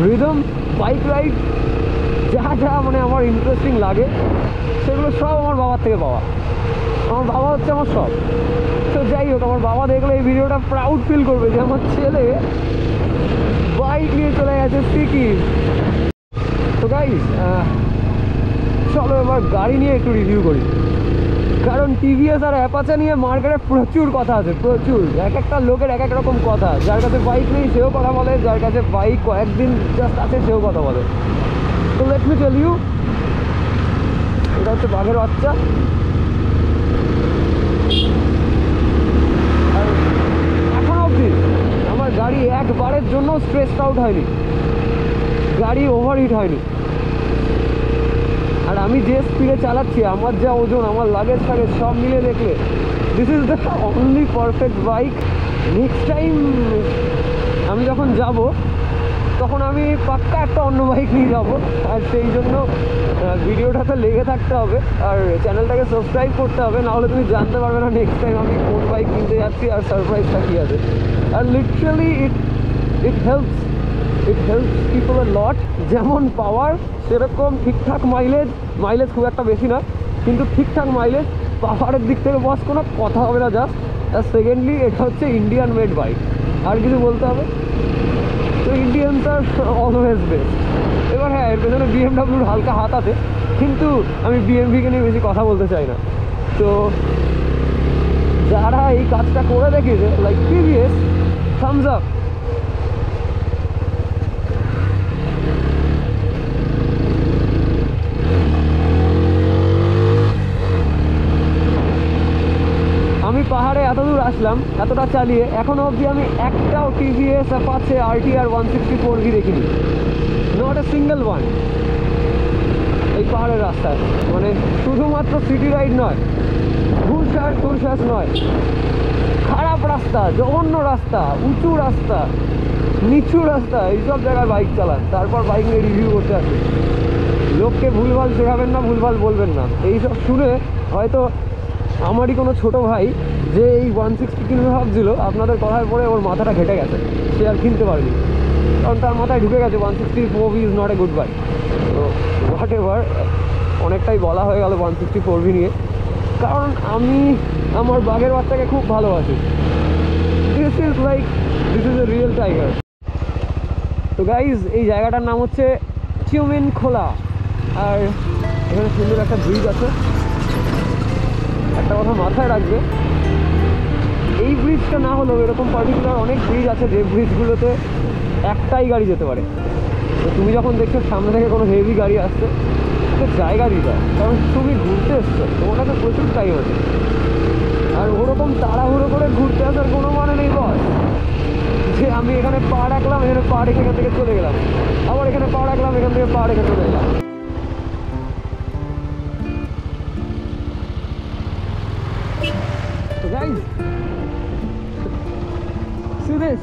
Speaker 1: রিদম, বাইক রাইড, যা যা মানে আমার ইন্টারেস্টিং লাগে সেগুলো সব আমার বাবার থেকে পাওয়া। আমার বাবা হচ্ছে আমার সব। তো যাই হোক, আমার বাবা দেখলে এই ভিডিওটা প্রাউড ফিল করবে যে আমার ছেলে বাইক নিয়ে চলে গেছে সিকিম। তো গাইস, চলো এবার গাড়ি নিয়ে একটু রিভিউ করি, কারণ টিভিএস আর অ্যাপাচে নিয়ে মার্কেটে প্রচুর কথা আছে, প্রচুর। এক একটা লোকের এক এক রকম কথা, যার কাছে বাইক নেই সেও কথা বলে, যার কাছে বাইক কয়েকদিন জাস্ট আছে সেও কথা বলে। তো লেট মি টেল ইউ, এটা হচ্ছে বাঘের বাচ্চা। আর এখনো অবধি আমার গাড়ি একবারের জন্য স্ট্রেসড আউট হয়নি, গাড়ি ওভারহিট হয়নি। আর আমি যে স্পিডে চালাচ্ছি, আমার যা ওজন, আমার লাগেজ ফাগেজ সব মিলে দেখলে this is the only perfect bike. Next time আমি যখন যাব তখন আমি পাক্কা একটা অন্য বাইক নিয়ে যাব। আর সেই জন্য ভিডিওটাতে লেগে থাকতে হবে আর চ্যানেলটাকে সাবস্ক্রাইব করতে হবে, নাহলে তুমি জানতে পারবে না নেক্সট টাইম আমি কোন বাইক কিনতে যাচ্ছি আর সারপ্রাইজটা কী আছে। আর লিটারালি ইট হেল্পস পিপল আ লট। যেমন পাওয়ার সেরকম ঠিকঠাক মাইলেজ খুব একটা বেশি না, কিন্তু ঠিকঠাক মাইলেজ। পাওয়ারের দিক থেকে বস কোনো কথা হবে না জাস্ট। আর সেকেন্ডলি এটা হচ্ছে ইন্ডিয়ান মেড বাইক, আর কিছু বলতে হবে? তো ইন্ডিয়ানস আর অলওয়েজ বেস্ট। এবার হ্যাঁ, এর পেছনে বিএমডাব্লিউর হালকা হাত আছে, কিন্তু আমি বিএমভিকে নিয়ে বেশি কথা বলতে চাই না। তো যারা এই কাজটা করে দেখিয়েছে, লাইক টিভিএস, থামস আপ। আমি পাহাড়ে এত দূর আসলাম, এতটা চালিয়ে এখনো অবধি আমি একটাও টিভিএস অ্যাপাচে RTR 164V দেখিনি, নট এ সিঙ্গেল ওয়ান। এই পাহাড়ের রাস্তায় মানে শুধুমাত্র সিটি রাইড নয়, ঘুরশ্বাস নয়, খারাপ রাস্তা, জঘন্য রাস্তা, উঁচু রাস্তা, নিচু রাস্তা, এইসব জায়গায় বাইক চালান, তারপর বাইক নিয়ে রিভিউ করতে আসে। লোককে ভুলভাল শেখাবেন না, ভুলভাল বলবেন না। এইসব শুনে হয়তো আমারই কোনো ছোটো ভাই যে এই 160 কিনবে ভাবছিল, আপনাদের কথায় পরে ওর মাথাটা ঘেটে গেছে, সে আর কিনতে পারেনি, কারণ তার মাথায় ঢুকে গেছে 164V is not a good bike. তো হোয়াট এভার, অনেকটাই বলা হয়ে গেল 164V নিয়ে, কারণ আমি আমার বাঘের বাচ্চাকে খুব ভালোবাসি। This is a real tiger. তো গাইজ, এই জায়গাটার নাম হচ্ছে চিউমিন খোলা, আর এখানে সুন্দর একটা ব্রিজ আছে। একটা কথা মাথায় রাখবে, এই ব্রিজটা না হলেও এরকম পার্টিকুলার অনেক ব্রিজ আছে যে ব্রিজগুলোতে একটাই গাড়ি যেতে পারে। তো তুমি যখন দেখছো সামনে থেকে কোনো হেভি গাড়ি আসছে, তো জায়গা দিয়ে দাও, কারণ তুমি ঘুরতে এসছো, তোমার কাছে প্রচুর টাইম আছে। আর ওরকম তাড়াহুড়ো করে ঘুরতে আসার কোনো মানে নেই বস, যে আমি এখানে পা রাখলাম, এখানে পা রেখে এখান থেকে চলে গেলাম, আবার এখানে পা রাখলাম, এখান থেকে পা রেখে চলে গেলাম। So guys, see this?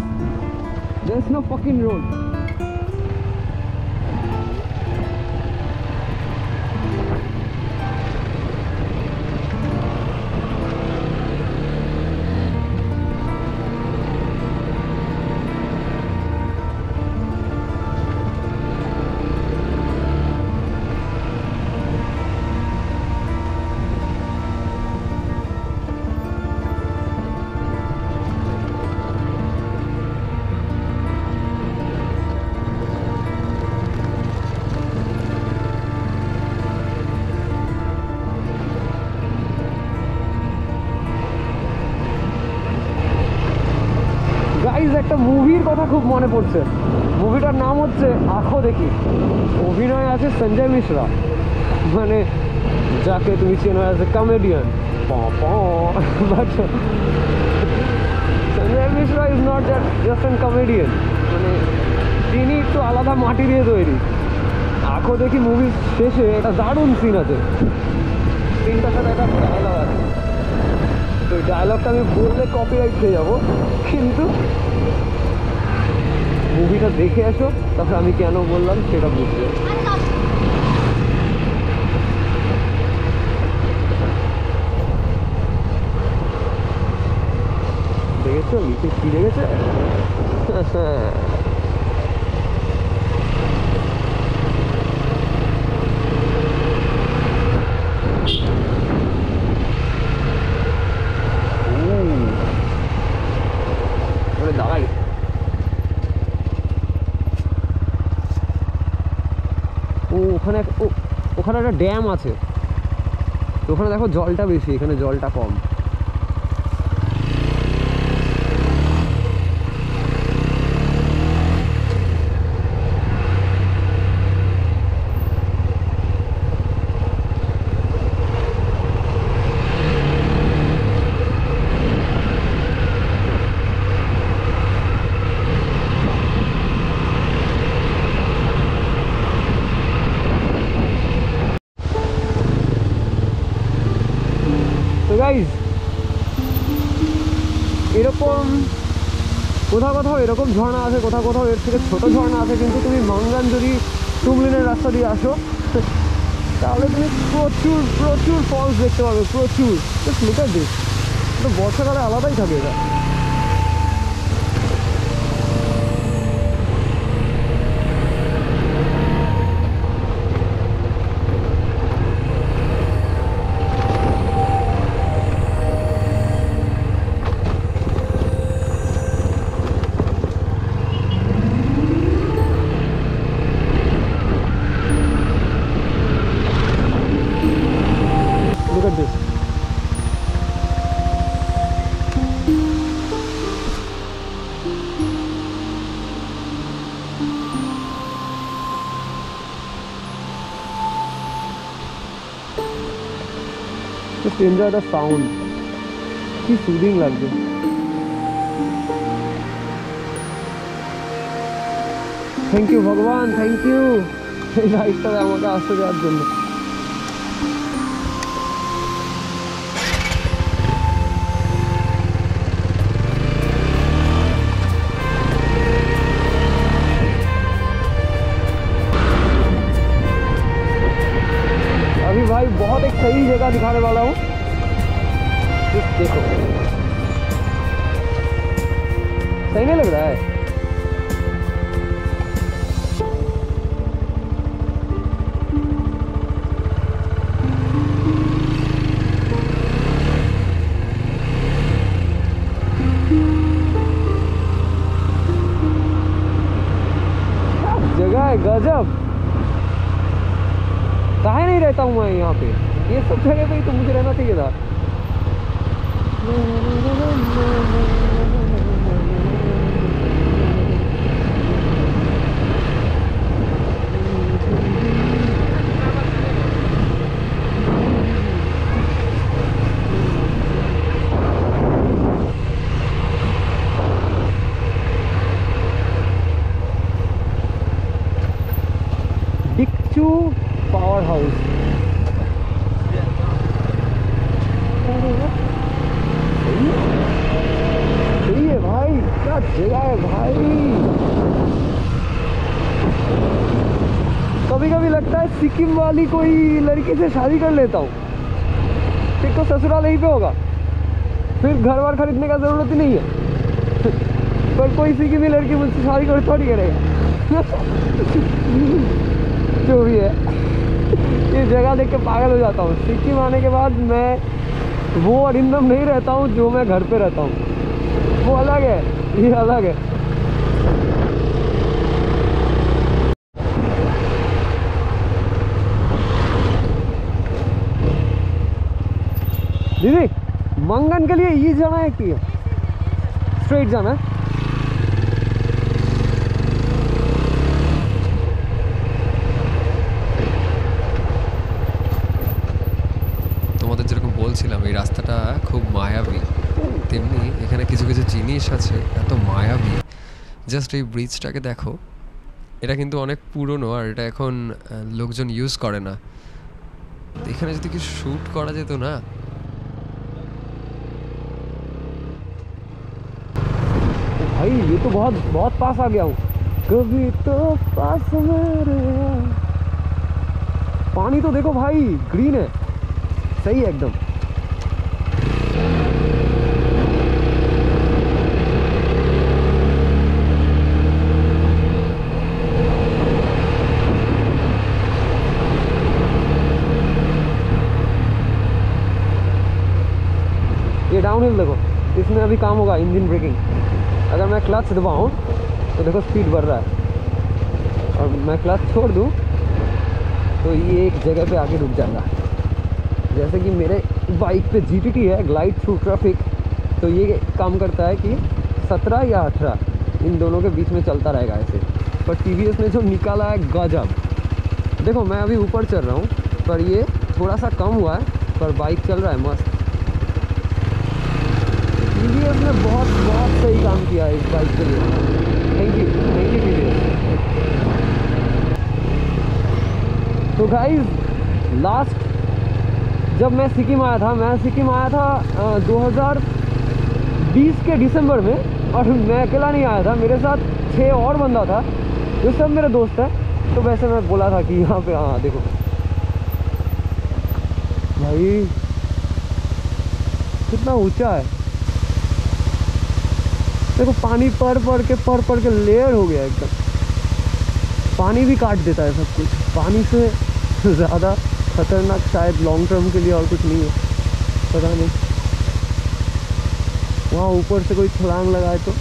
Speaker 1: There's no fucking road. Guys, একটা মুভির কথা খুব মনে পড়ছে। মুভিটার নাম হচ্ছে আঁখো দেখি। অভিনয় আছে সঞ্জয় মিশ্রা, মানে যাকে তুমি চেনো as a comedian. But Sanjay Mishra is not just an comedian, মানে তিনি একটু আলাদা মাটি দিয়ে তৈরি। আঁখো দেখি মুভির শেষে একটা দারুণ সিন আছে, সিনটার সাথে একটা ডায়লগ আছে। তো এই ডায়লগটা আমি বললে কপিরাইট খেয়ে যাবো, কিন্তু মুভিটা দেখে আসো, তারপরে আমি কেন বললাম সেটা বুঝবে। দেখেছো নিচে কি লেগেছে? দাঁড়াই, ওখানে একটা ড্যাম আছে, তো ওখানে দেখো জলটা বেশি, এখানে জলটা কম। গাইজ এরকম কোথাও কোথাও এরকম ঝর্ণা আছে, কোথাও কোথাও এর থেকে ছোটো ঝর্ণা আছে, কিন্তু তুমি মাঙ্গান যদি টুমলিনের রাস্তা দিয়ে আসো তাহলে তুমি প্রচুর প্রচুর ফলস দেখতে পাবে, প্রচুর। জাস্ট লুক এট দিস, তো বর্ষাকালে আলাদাই থাকে এটা। Look at this. Just enjoy the sound. কি সুদিং লাগছে। থ্যাংক ইউ ভগবান, থ্যাংক ইউ এই লাইটটা আমাকে আসতে দেওয়ার জন্য। अभी भाई बहुत एक सही जगह दिखाने वाला हूँ, देखो सही नहीं लग रहा है? क्या जगह है, गजब। काहे नहीं रहता हूँ मैं यहाँ पे, ये सब जगह पे ही तो मुझे रहना चाहिए था। डिक्चू पावर हाउस, सही है भाई, क्या जगह है भाई। कभी कभी लगता है सिक्किम वाली कोई लड़की से शादी कर लेता हूँ, फिर तो ससुराल यहीं पे होगा, फिर घर बार खरीदने का जरूरत ही नहीं है। पर कोई सिक्किमी लड़की मुझसे शादी कर थोड़ी करेगा। जो भी है, ये जगह देख के पागल हो जाता हूँ। सिक्किम आने के बाद मैं वो अरिंदम नहीं रहता हूँ जो मैं घर पे रहता हूँ, वो अलग है, ये अलग है। दीदी मंगन के लिए ये जाना है कि स्ट्रेट जाना है?
Speaker 2: তোমাদের যেরকম বলছিলাম এই রাস্তাটা খুব মায়াবী, তেমনি এখানে কিছু কিছু জিনিস আছে এত মায়াবী। জাস্ট এই ব্রিজটাকে দেখো, এটা কিন্তু অনেক পুরনো আর এটা এখন লোকজন ইউজ করে না। এখানে যদি কিছু শ্যুট করা যেত না।
Speaker 1: भाई ये तो बहुत बहुत पास आ गया हूँ। कभी तो पास मेरे, पानी तो देखो भाई ग्रीन है, सही है एकदम। ये डाउनहिल देखो, इसमें अभी काम होगा इंजन ब्रेकिंग। अगर मैं क्लच दबाऊँ तो देखो स्पीड बढ़ रहा है, और मैं क्लच छोड़ दूँ तो ये एक जगह पे आके रुक जाएगा। जैसे कि मेरे बाइक पे GTT है, ग्लाइड थ्रू ट्रैफिक, तो ये काम करता है कि 17 या 18 इन दोनों के बीच में चलता रहेगा ऐसे। पर TVS ने जो निकाला है गजब। देखो मैं अभी ऊपर चल रहा हूँ, पर ये थोड़ा सा कम हुआ है, पर बाइक चल रहा है मस्त। TVS ने बहुत बहुत सही काम किया है इस बाइक के लिए। Thank you TVS। तो गाइस लास्ट जब मैं सिक्किम आया था, 2020 के दिसंबर में, और मैं अकेला नहीं आया था, मेरे साथ 6 और बंदा था जो सब मेरे दोस्त हैं। तो वैसे मैं बोला था कि यहाँ पे, हाँ देखो भाई कितना ऊंचा है, देखो पानी पड़ के लेयर हो गया एकदम। पानी भी काट देता है सब कुछ, पानी से ज़्यादा खतरनाक शायद लॉन्ग टर्म के लिए और कुछ नहीं है, पता नहीं। वहाँ ऊपर से कोई छलांग लगाए तो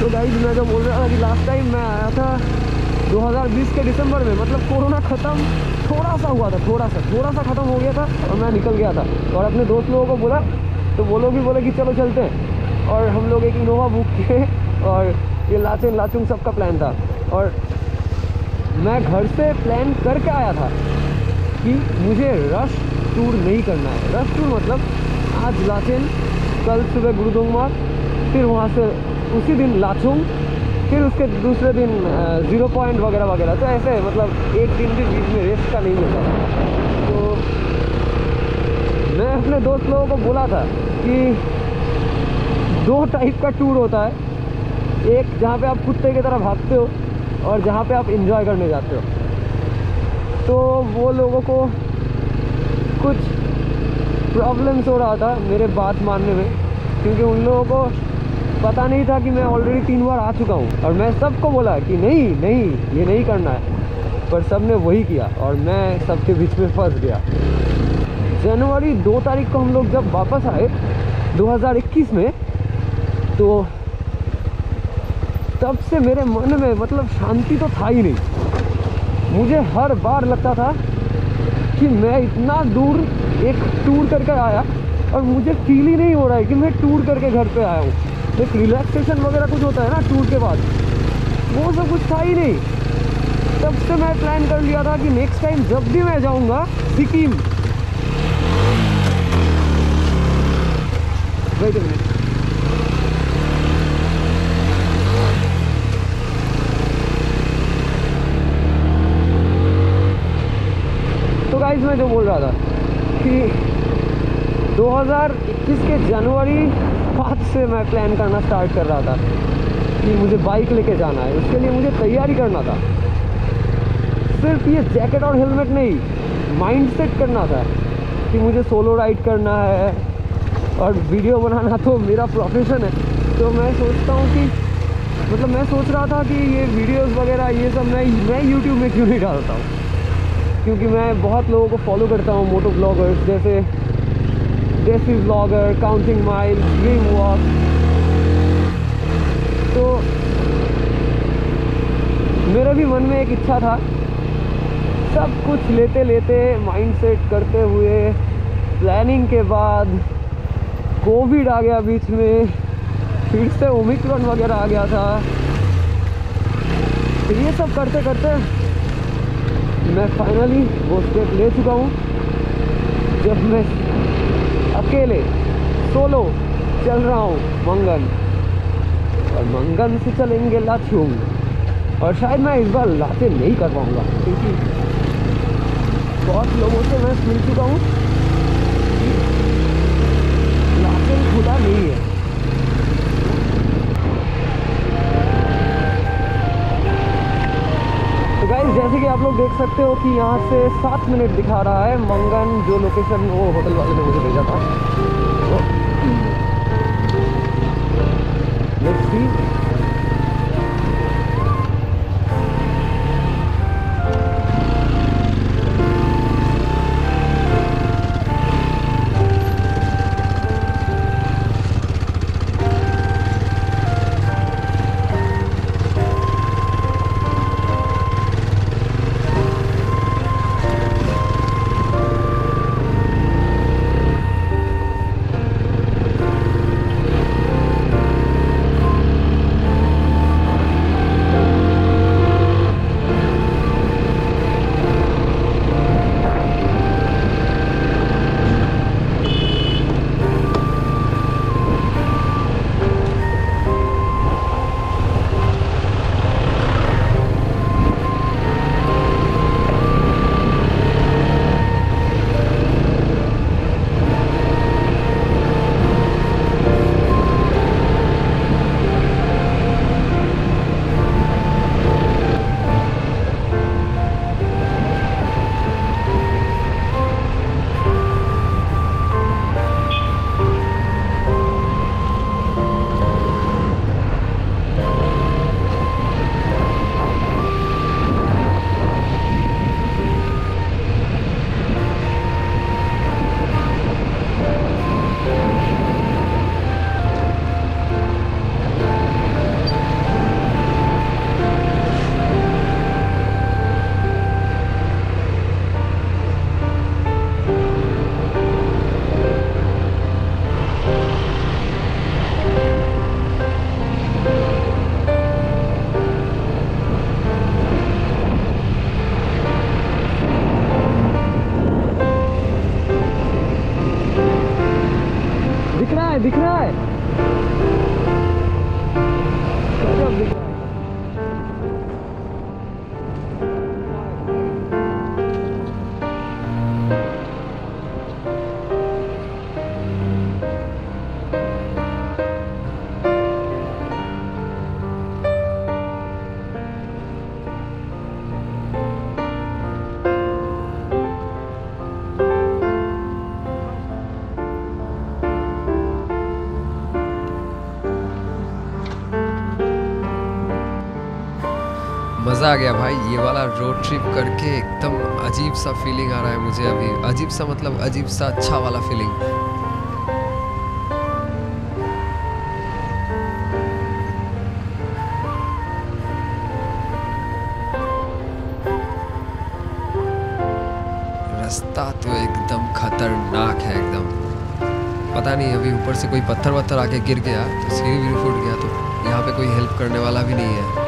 Speaker 1: तो गाइस मैं जो बोल रहा था कि लास्ट टाइम मैं आया था 2020 के दिसंबर में, मतलब कोरोना ख़त्म थोड़ा सा हुआ था, थोड़ा सा ख़त्म हो गया था और मैं निकल गया था। और अपने दोस्त लोगों को बोला तो वो लोग भी बोले कि चलो चलते हैं, और हम लोग एक इनोवा बुक किए और ये लाचेन लाचुंग सबका प्लान था। और मैं घर से प्लान करके आया था कि मुझे रश टूर नहीं करना है। रश टूर मतलब आज लाचेन, कल सुबह गुरुदोंगमार, फिर वहाँ से उसी दिन लाचुंग, फिर उसके दूसरे दिन 0 पॉइंट वगैरह वगैरह। तो ऐसे मतलब एक दिन भी बीच में रेस्ट का नहीं मिलता। तो मैं अपने दोस्त लोगों को बोला था कि 2 टाइप का टूर होता है, एक जहाँ पे आप कुत्ते की तरह भागते हो और जहाँ पे आप एंजॉय करने जाते हो। तो वो लोगों को कुछ प्रॉब्लम्स हो रहा था मेरे बात मानने में, क्योंकि उन लोगों को पता नहीं था कि मैं ऑलरेडी 3 बार आ चुका हूँ। और मैं सबको बोला कि नहीं ये नहीं करना है, पर सब ने वही किया और मैं सबके बीच में फंस गया। जनवरी 2 तारीख को हम लोग जब वापस आए 2021 में, तो तब से मेरे मन में मतलब शांति तो था ही नहीं। मुझे हर बार लगता था कि मैं इतना दूर एक टूर करके आया और मुझे फील ही नहीं हो रहा है कि मैं टूर करके घर पे आया हूँ। एक रिलैक्सेशन वगैरह कुछ होता है ना टूर के बाद, वो सब कुछ था ही नहीं। तब से मैं प्लान कर लिया था कि नेक्स्ट टाइम जब भी मैं जाऊँगा सिक्किम, वेट अ मिनट, तो गाइस मैं जो बोल रहा था कि 2021 के जनवरी 5 से मैं प्लान करना स्टार्ट कर रहा था कि मुझे बाइक लेके जाना है। उसके लिए मुझे तैयारी करना था, सिर्फ ये जैकेट और हेलमेट नहीं, माइंड सेट करना था कि मुझे सोलो राइड करना है और वीडियो बनाना तो मेरा प्रोफेशन है। तो मैं सोचता हूँ कि मतलब मैं सोच रहा था कि ये वीडियोस वगैरह ये सब मैं यूट्यूब में क्यों नहीं डालता हूँ, क्योंकि मैं बहुत लोगों को फॉलो करता हूँ, मोटो ब्लॉगर्स जैसे देसी blogger, counting mile, dream walk. तो मेरे भी मन में एक इच्छा था, सब कुछ लेते लेते माइंड सेट करते हुए प्लानिंग के बाद कोविड आ गया बीच में, फिर से ओमिक्रॉन वगैरह आ गया था। तो ये सब करते करते मैं फाइनली वो स्टेप ले चुका हूँ, जब मैं अकेले सोलो चल रहा हूँ मंगन, और मंगन से चलेंगे लाचुंग। और शायद मैं इस बार लाचेन नहीं कर पाऊँगा, क्योंकि बहुत लोगों से मैं सुन चुका हूँ कि लाचेन खुला नहीं है। तो गाइस जैसे कि आप लोग देख सकते हो कि यहाँ से 7 मिनट दिखा रहा है मंगन, जो लोकेशन वो होटल वाले ने मुझे भेजा था। Let's see.
Speaker 2: मज़ा आ गया भाई, ये वाला रोड ट्रिप करके एकदम अजीब सा फीलिंग आ रहा है मुझे अभी। अजीब सा मतलब अजीब सा अच्छा वाला फीलिंग। रास्ता तो एकदम खतरनाक है एकदम। पता नहीं अभी ऊपर से कोई पत्थर वत्थर आके गिर गया तो सीढ़ी भी फूट गया, तो यहाँ पे कोई हेल्प करने वाला भी नहीं है।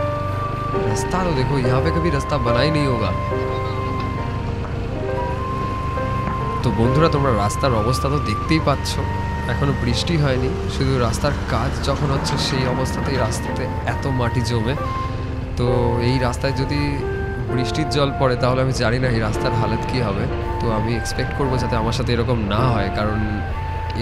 Speaker 2: रास्ता तो देखो, यहाँ पे कभी रास्ता बना ही नहीं होगा। তো বন্ধুরা, তোমরা রাস্তার অবস্থা তো দেখতেই পাচ্ছ, এখনো বৃষ্টি হয়নি, শুধু রাস্তার কাজ যখন হচ্ছে সেই অবস্থাতেই রাস্তাতে এত মাটি জমে। তো এই রাস্তায় যদি বৃষ্টির জল পড়ে তাহলে আমি জানি না এই রাস্তার হালত কী হবে। তো আমি এক্সপেক্ট করবো যাতে আমার সাথে এরকম না হয়, কারণ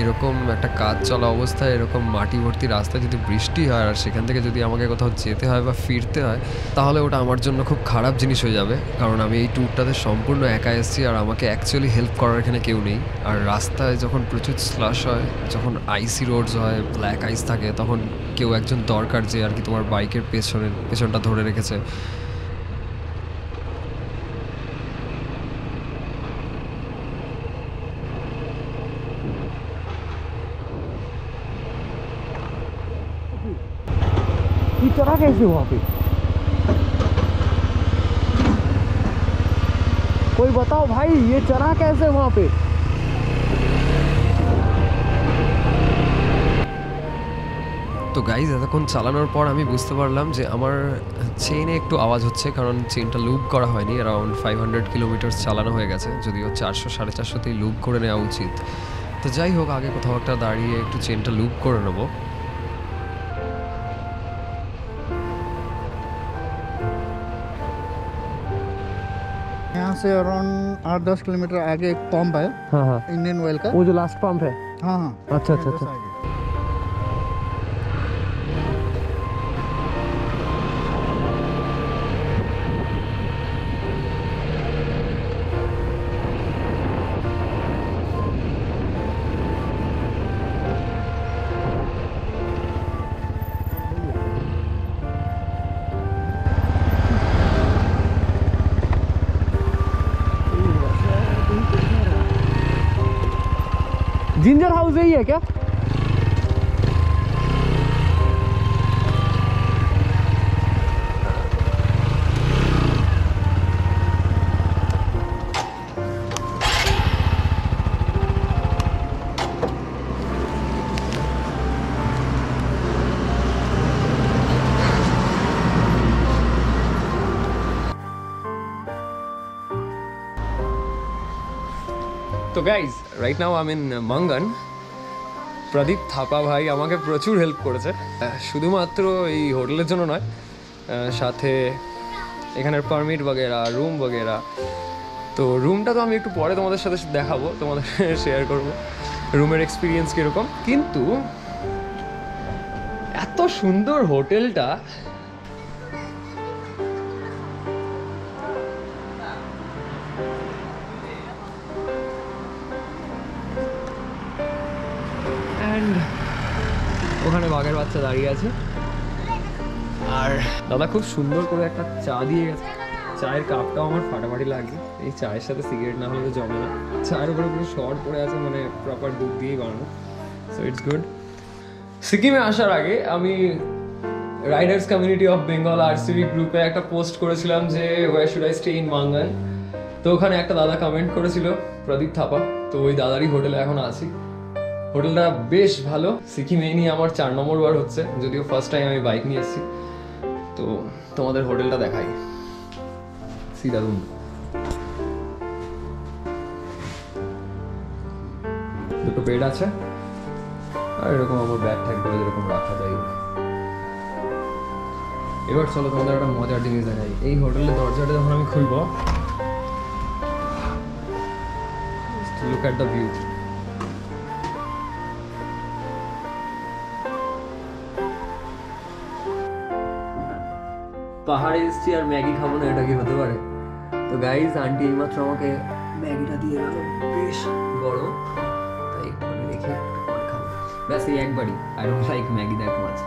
Speaker 2: এরকম একটা কাজ চলা অবস্থায় এরকম মাটি ভর্তি রাস্তায় যদি বৃষ্টি হয় আর সেখান থেকে যদি আমাকে কোথাও যেতে হয় বা ফিরতে হয়, তাহলে ওটা আমার জন্য খুব খারাপ জিনিস হয়ে যাবে। কারণ আমি এই ট্যুরটাতে সম্পূর্ণ একা এসেছি আর আমাকে অ্যাকচুয়ালি হেল্প করার এখানে কেউ নেই। আর রাস্তায় যখন প্রচুর স্লাশ হয়, যখন আইসি রোডস হয়, ব্ল্যাক আইস থাকে, তখন কেউ একজন দরকার যে আর কি তোমার বাইকের পেছনটা ধরে রেখেছে।
Speaker 1: ये चढ़ा कैसे वहाँ पे? कोई बताओ भाई, ये चढ़ा कैसे वहाँ पे?
Speaker 2: তো গাইজ, এতক্ষণ চালানোর পর আমি বুঝতে পারলাম যে আমার চেইনে একটু আওয়াজ হচ্ছে, কারণ চেইনটা লুপ করা হয়নি। অ্যারাউন্ড 500 কিলোমিটার চালানো হয়ে গেছে, যদিও 400-450তেই লুপ করে নেওয়া উচিত। তো যাই হোক, আগে কোথাও একটা দাঁড়িয়ে একটু চেইনটা লুপ করে নেবো।
Speaker 3: यहाँ से अराउंड 8-10 किलोमीटर आगे एक पंप है,
Speaker 1: हाँ हाँ,
Speaker 3: इंडियन ऑयल का।
Speaker 1: वो जो लास्ट पंप है।
Speaker 3: हाँ हाँ,
Speaker 1: अच्छा अच्छा अच्छा। जिंजर हाउस यही है क्या?
Speaker 2: তো guys, right now I in মাঙ্গান। প্রদীপ থাপা ভাই আমাকে প্রচুর হেল্প করেছে, শুধুমাত্র এই হোটেলের জন্য নয়, সাথে এখানের পারমিট বগেরা, রুম বগেরা। তো রুমটা তো আমি একটু পরে তোমাদের সাথে দেখাবো, তোমাদের শেয়ার করবো রুমের এক্সপিরিয়েন্স কীরকম। কিন্তু এত সুন্দর হোটেলটা, ওখানে বাঘের বাচ্চা দাঁড়িয়ে আছে, আর দাদা খুব সুন্দর করে একটা চা দিয়ে গেছে। চায়ের কাপটাও আমার ফাটাফাটি লাগে, এই চায়ের সাথে সিগারেট না হলে তো জমে না। চায়ের উপরে পুরো শর্ট পড়ে আছে, মানে প্রপার দুধ দিয়েই বানানো, সো ইটস গুড। সিকিমে আসার আগে আমি Riders community of Bengal RCB গ্রুপে একটা পোস্ট করেছিলাম যে where should I stay in Mangan. তো ওখানে একটা দাদা কমেন্ট করেছিল, প্রদীপ থাপা। তো ওই দাদারই হোটেলে এখন আছি। হোটেলটা বেশ ভালো। সিকিমে নিয়ে আমার 4 নম্বর বার হচ্ছে, যদিও ফার্স্ট টাইম আমি বাইক নিয়ে এসেছি। তো তোমাদের হোটেলটা দেখাই। সিধা রুম, দুটো বেড আছে, আর এরকম আমার ব্যাগ ট্যাগ করে যেরকম রাখা যায়। এবার চলো তোমাদের একটা মজার জিনিস দেখাই। এই হোটেলের দরজাটা যখন আমি খুলবো, লুক অ্যাট দ্য ভিউ। পাহাড়ে এসেছি আর ম্যাগি খাবো না, এটা কি হতে পারে? তো গাইজ, আন্টি এইমাত্র আমাকে ম্যাগিটা দিয়ে গেল, বেশ গরম, তাই একটু রেখে একটু পরে খাবো। ব্যাস এই একবারই। I don't like Maggi that much.